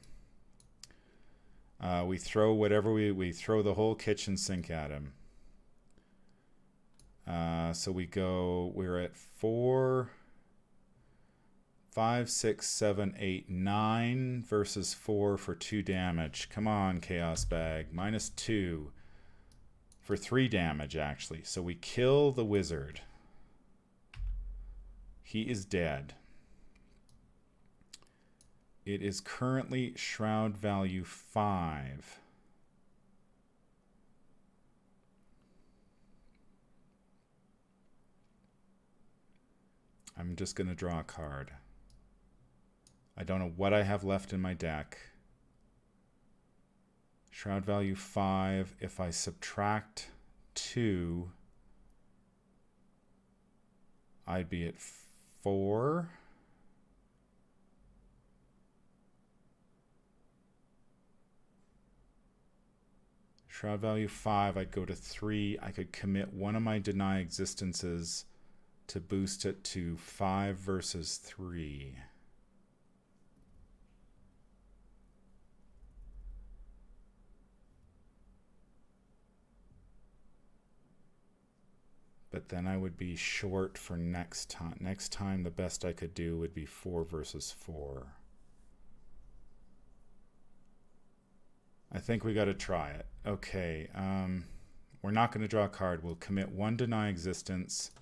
Speaker 1: We throw whatever we throw the whole kitchen sink at him. So we're at 4, 5, 6, 7, 8, 9 versus 4 for 2 damage. Come on, Chaos Bag. -2 for 3 damage, actually. So we kill the wizard. He is dead. It is currently shroud value 5. I'm just going to draw a card. I don't know what I have left in my deck. Shroud value 5. If I subtract 2, I'd be at 4. Shroud value 5, I'd go to 3. I could commit one of my deny existences to boost it to 5 versus 3. But then I would be short for next time. Next time, the best I could do would be 4 versus 4. I think we got to try it. Okay. We're not going to draw a card. We'll commit 1 deny existence.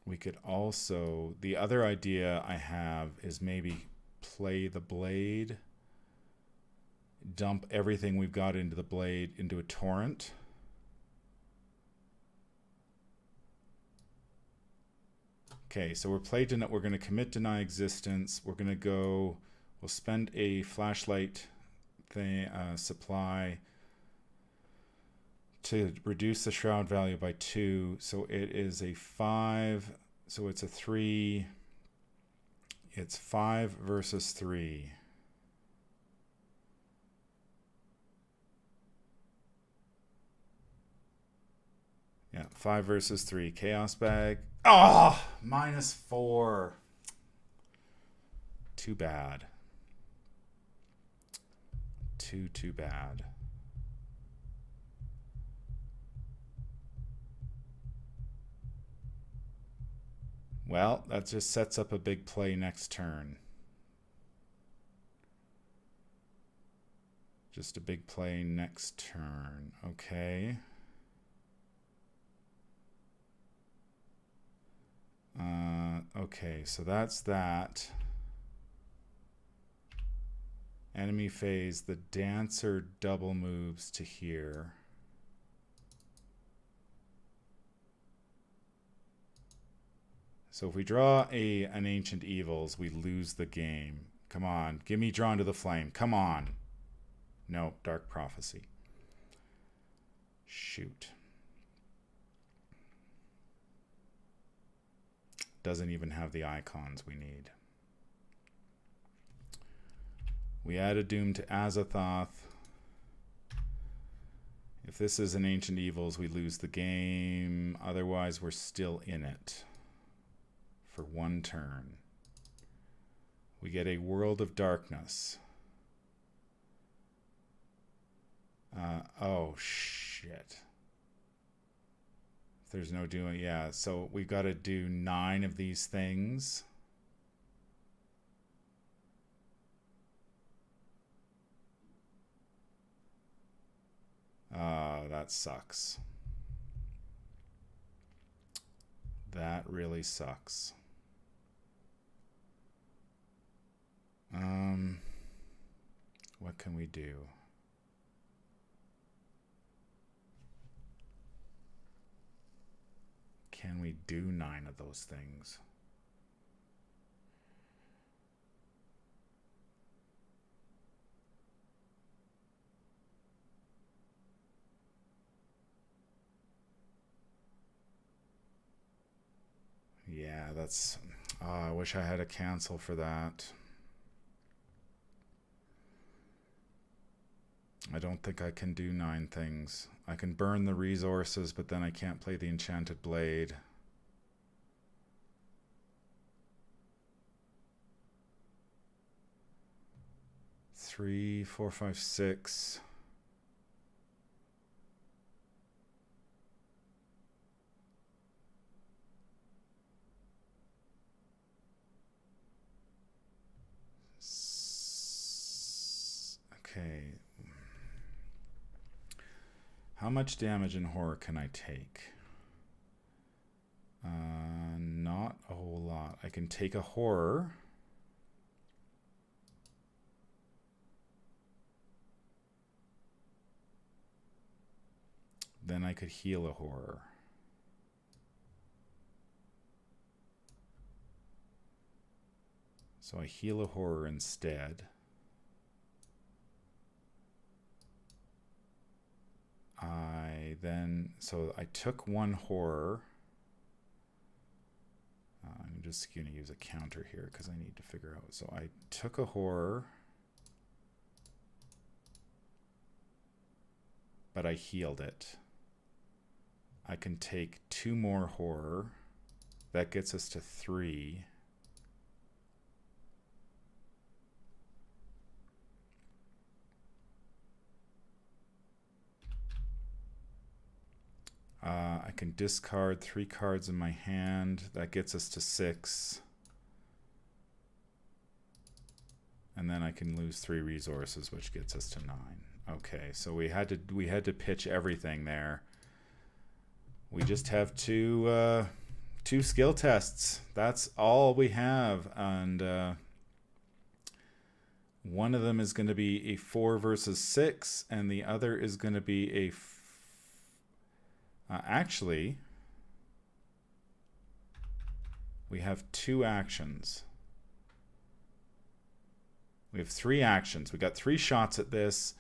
Speaker 1: We could also, the other idea I have is maybe play the blade, dump everything we've got into the blade into a torrent. Okay, so we're going to commit deny existence. We're going to go, we'll spend a flashlight thing, supply to reduce the shroud value by 2. So it is a 5. So it's a 3. It's 5 versus 3. Yeah, 5 versus 3. Chaos bag. Oh, -4. Too bad. Too bad. Well, that just sets up a big play next turn. Just a big play next turn. Okay. Okay, so that's that. Enemy phase, the dancer double moves to here. So if we draw an Ancient Evils, we lose the game. Come on, give me Drawn to the Flame. Come on. No, Dark Prophecy. Shoot. Doesn't even have the icons we need. We add a Doom to Azathoth. If this is an Ancient Evils, we lose the game. Otherwise, we're still in it for 1 turn. We get a World of Darkness. Oh, shit. If there's no doing, yeah, so we've got to do 9 of these things. That sucks. That really sucks. What can we do? Can we do 9 of those things? Yeah, that's... I wish I had a cancel for that. I don't think I can do 9 things. I can burn the resources, but then I can't play the Enchanted Blade. Three, 4, 5, 6. Okay. How much damage in horror can I take? Not a whole lot. I can take a horror. Then I could heal a horror. So I heal a horror instead. So I took 1 horror. I'm just going to use a counter here because I need to figure out. So I took a horror, but I healed it. I can take 2 more horror. That gets us to 3. I can discard 3 cards in my hand. That gets us to 6. And then I can lose 3 resources, which gets us to 9. Okay, so we had to pitch everything there. We just have two skill tests. That's all we have, and one of them is going to be a 4 versus 6, and the other is going to be a actually, we have 2 actions. We have 3 actions. We got 3 shots at this.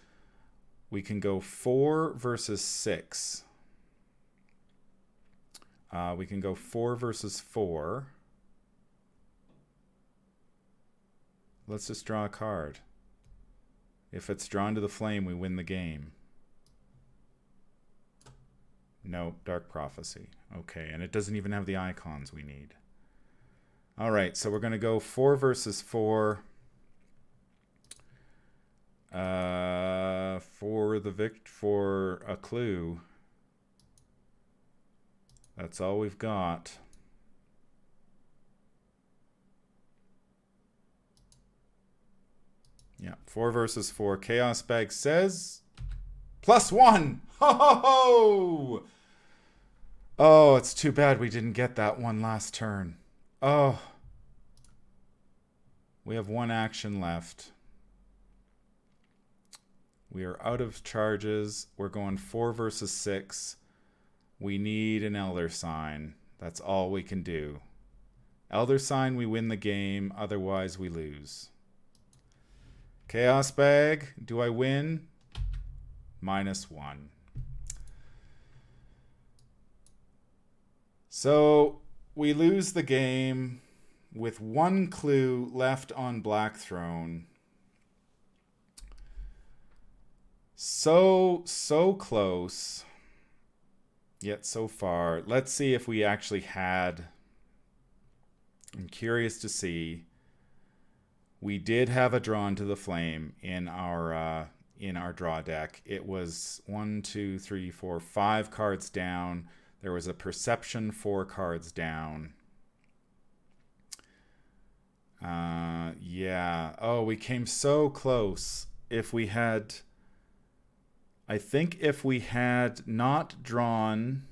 Speaker 1: We can go 4 versus 6. We can go 4 versus 4. Let's just draw a card. If it's drawn to the flame, we win the game. No, Dark Prophecy. Okay, and it doesn't even have the icons we need. All right, so we're going to go 4 versus 4. For a clue. That's all we've got. Yeah, 4 versus 4. Chaos Bag says +1. Ho ho ho! Oh, it's too bad we didn't get that one last turn. Oh. We have 1 action left. We are out of charges. We're going 4 versus 6. We need an Elder Sign. That's all we can do. Elder Sign, we win the game. Otherwise, we lose. Chaos Bag, do I win? -1. So we lose the game with 1 clue left on Black Throne. So close, yet so far. Let's see if we actually had. I'm curious to see. We did have a Drawn to the Flame in our draw deck. It was 1, 2, 3, 4, 5 cards down. There was a Perception 4 cards down. Yeah. Oh, we came so close. If we had, I think if we had not drawn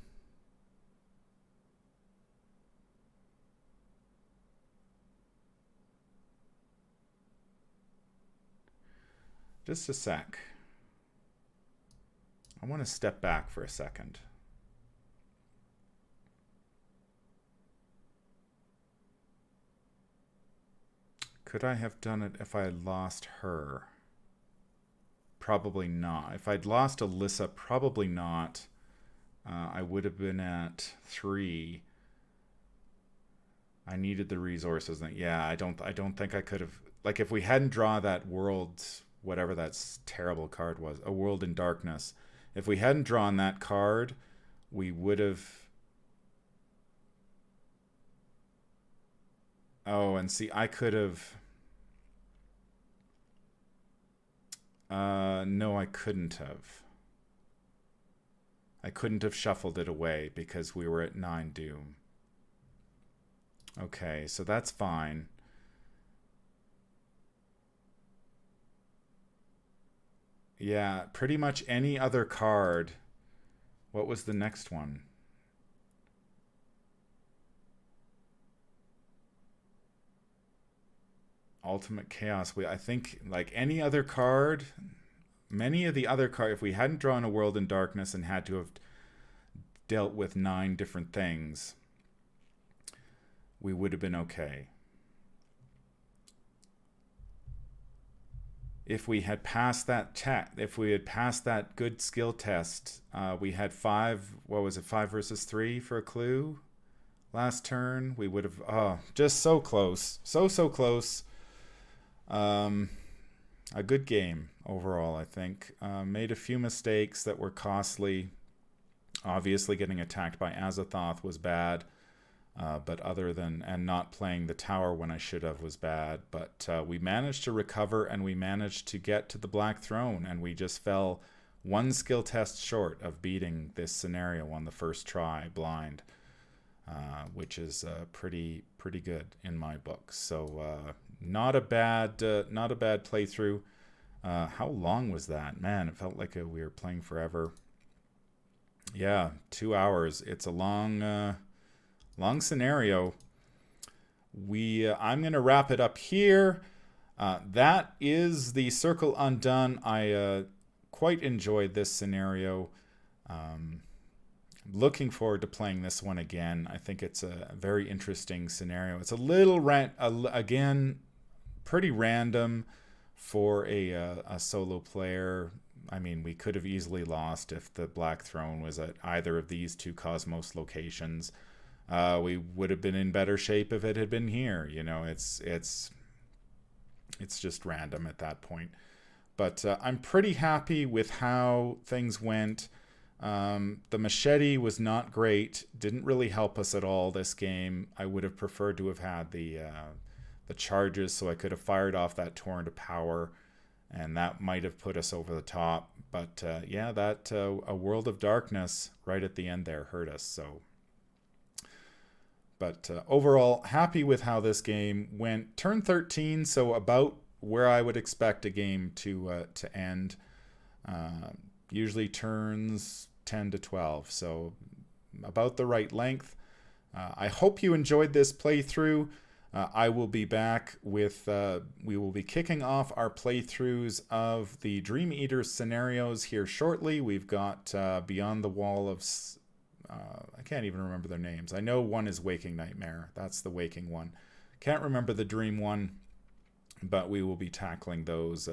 Speaker 1: just a sec. I want to step back for a second. Could I have done it if I had lost her? Probably not. If I'd lost Alyssa, probably not. I would have been at 3. I needed the resources. Yeah, I don't think I could have. Like, if we hadn't drawn that world, whatever that terrible card was, a World in Darkness. If we hadn't drawn that card, we would have. Oh, and see, I could have. No, I couldn't have. I couldn't have shuffled it away because we were at 9 Doom. Okay, so that's fine. Yeah, pretty much any other card. What was the next one? Ultimate Chaos. I think like any other card, many of the other cards, if we hadn't drawn a World in Darkness and had to have dealt with 9 different things, we would have been okay. If we had passed that good skill test, we had 5, what was it, 5 versus 3 for a clue last turn, we would have, just so close. So close. A good game overall, I think. Made a few mistakes that were costly. Obviously, getting attacked by Azathoth was bad. But other than, and not playing the tower when I should have was bad. But we managed to recover, and we managed to get to the Black Throne, and we just fell one skill test short of beating this scenario on the first try blind, which is pretty good in my book. So not a bad playthrough. How long was that? Man, it felt like we were playing forever. Yeah, 2 hours. It's a long scenario. I'm gonna wrap it up here. That is the Circle Undone. I quite enjoyed this scenario. Looking forward to playing this one again. I think it's a very interesting scenario. It's a little again, pretty random for a solo player. I mean, we could have easily lost if the Black Throne was at either of these two Cosmos locations. We would have been in better shape if it had been here. You know, it's just random at that point. But I'm pretty happy with how things went. The machete was not great. Didn't really help us at all this game. I would have preferred to have had the charges, so I could have fired off that torrent of power, and that might have put us over the top. But yeah, that a World of Darkness right at the end there hurt us. So, but overall, happy with how this game went. Turn 13, so about where I would expect a game to end. Usually turns 10 to 12, so about the right length. I hope you enjoyed this playthrough. I will be back with, we will be kicking off our playthroughs of the Dream Eater scenarios here shortly. We've got Beyond the Wall of, I can't even remember their names. I know one is Waking Nightmare. That's the waking one. Can't remember the dream one, but we will be tackling those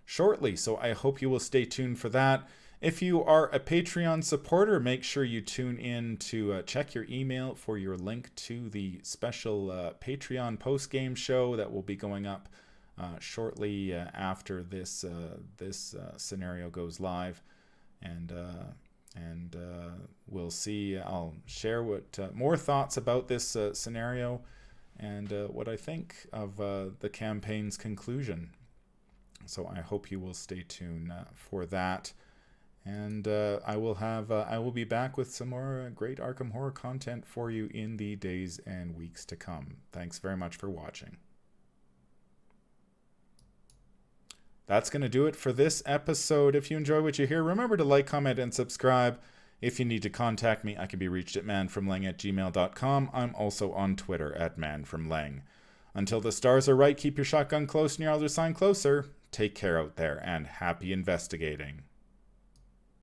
Speaker 1: shortly. So I hope you will stay tuned for that. If you are a Patreon supporter, make sure you tune in to check your email for your link to the special Patreon post-game show that will be going up shortly after this scenario goes live. And we'll see. I'll share what more thoughts about this scenario and what I think of the campaign's conclusion. So I hope you will stay tuned for that. And I will be back with some more great Arkham Horror content for you in the days and weeks to come. Thanks very much for watching. That's going to do it for this episode. If you enjoy what you hear, remember to like, comment, and subscribe. If you need to contact me, I can be reached at manfromleng@gmail.com. I'm also on Twitter at manfromleng. Until the stars are right, keep your shotgun close and your other sign closer. Take care out there, and happy investigating.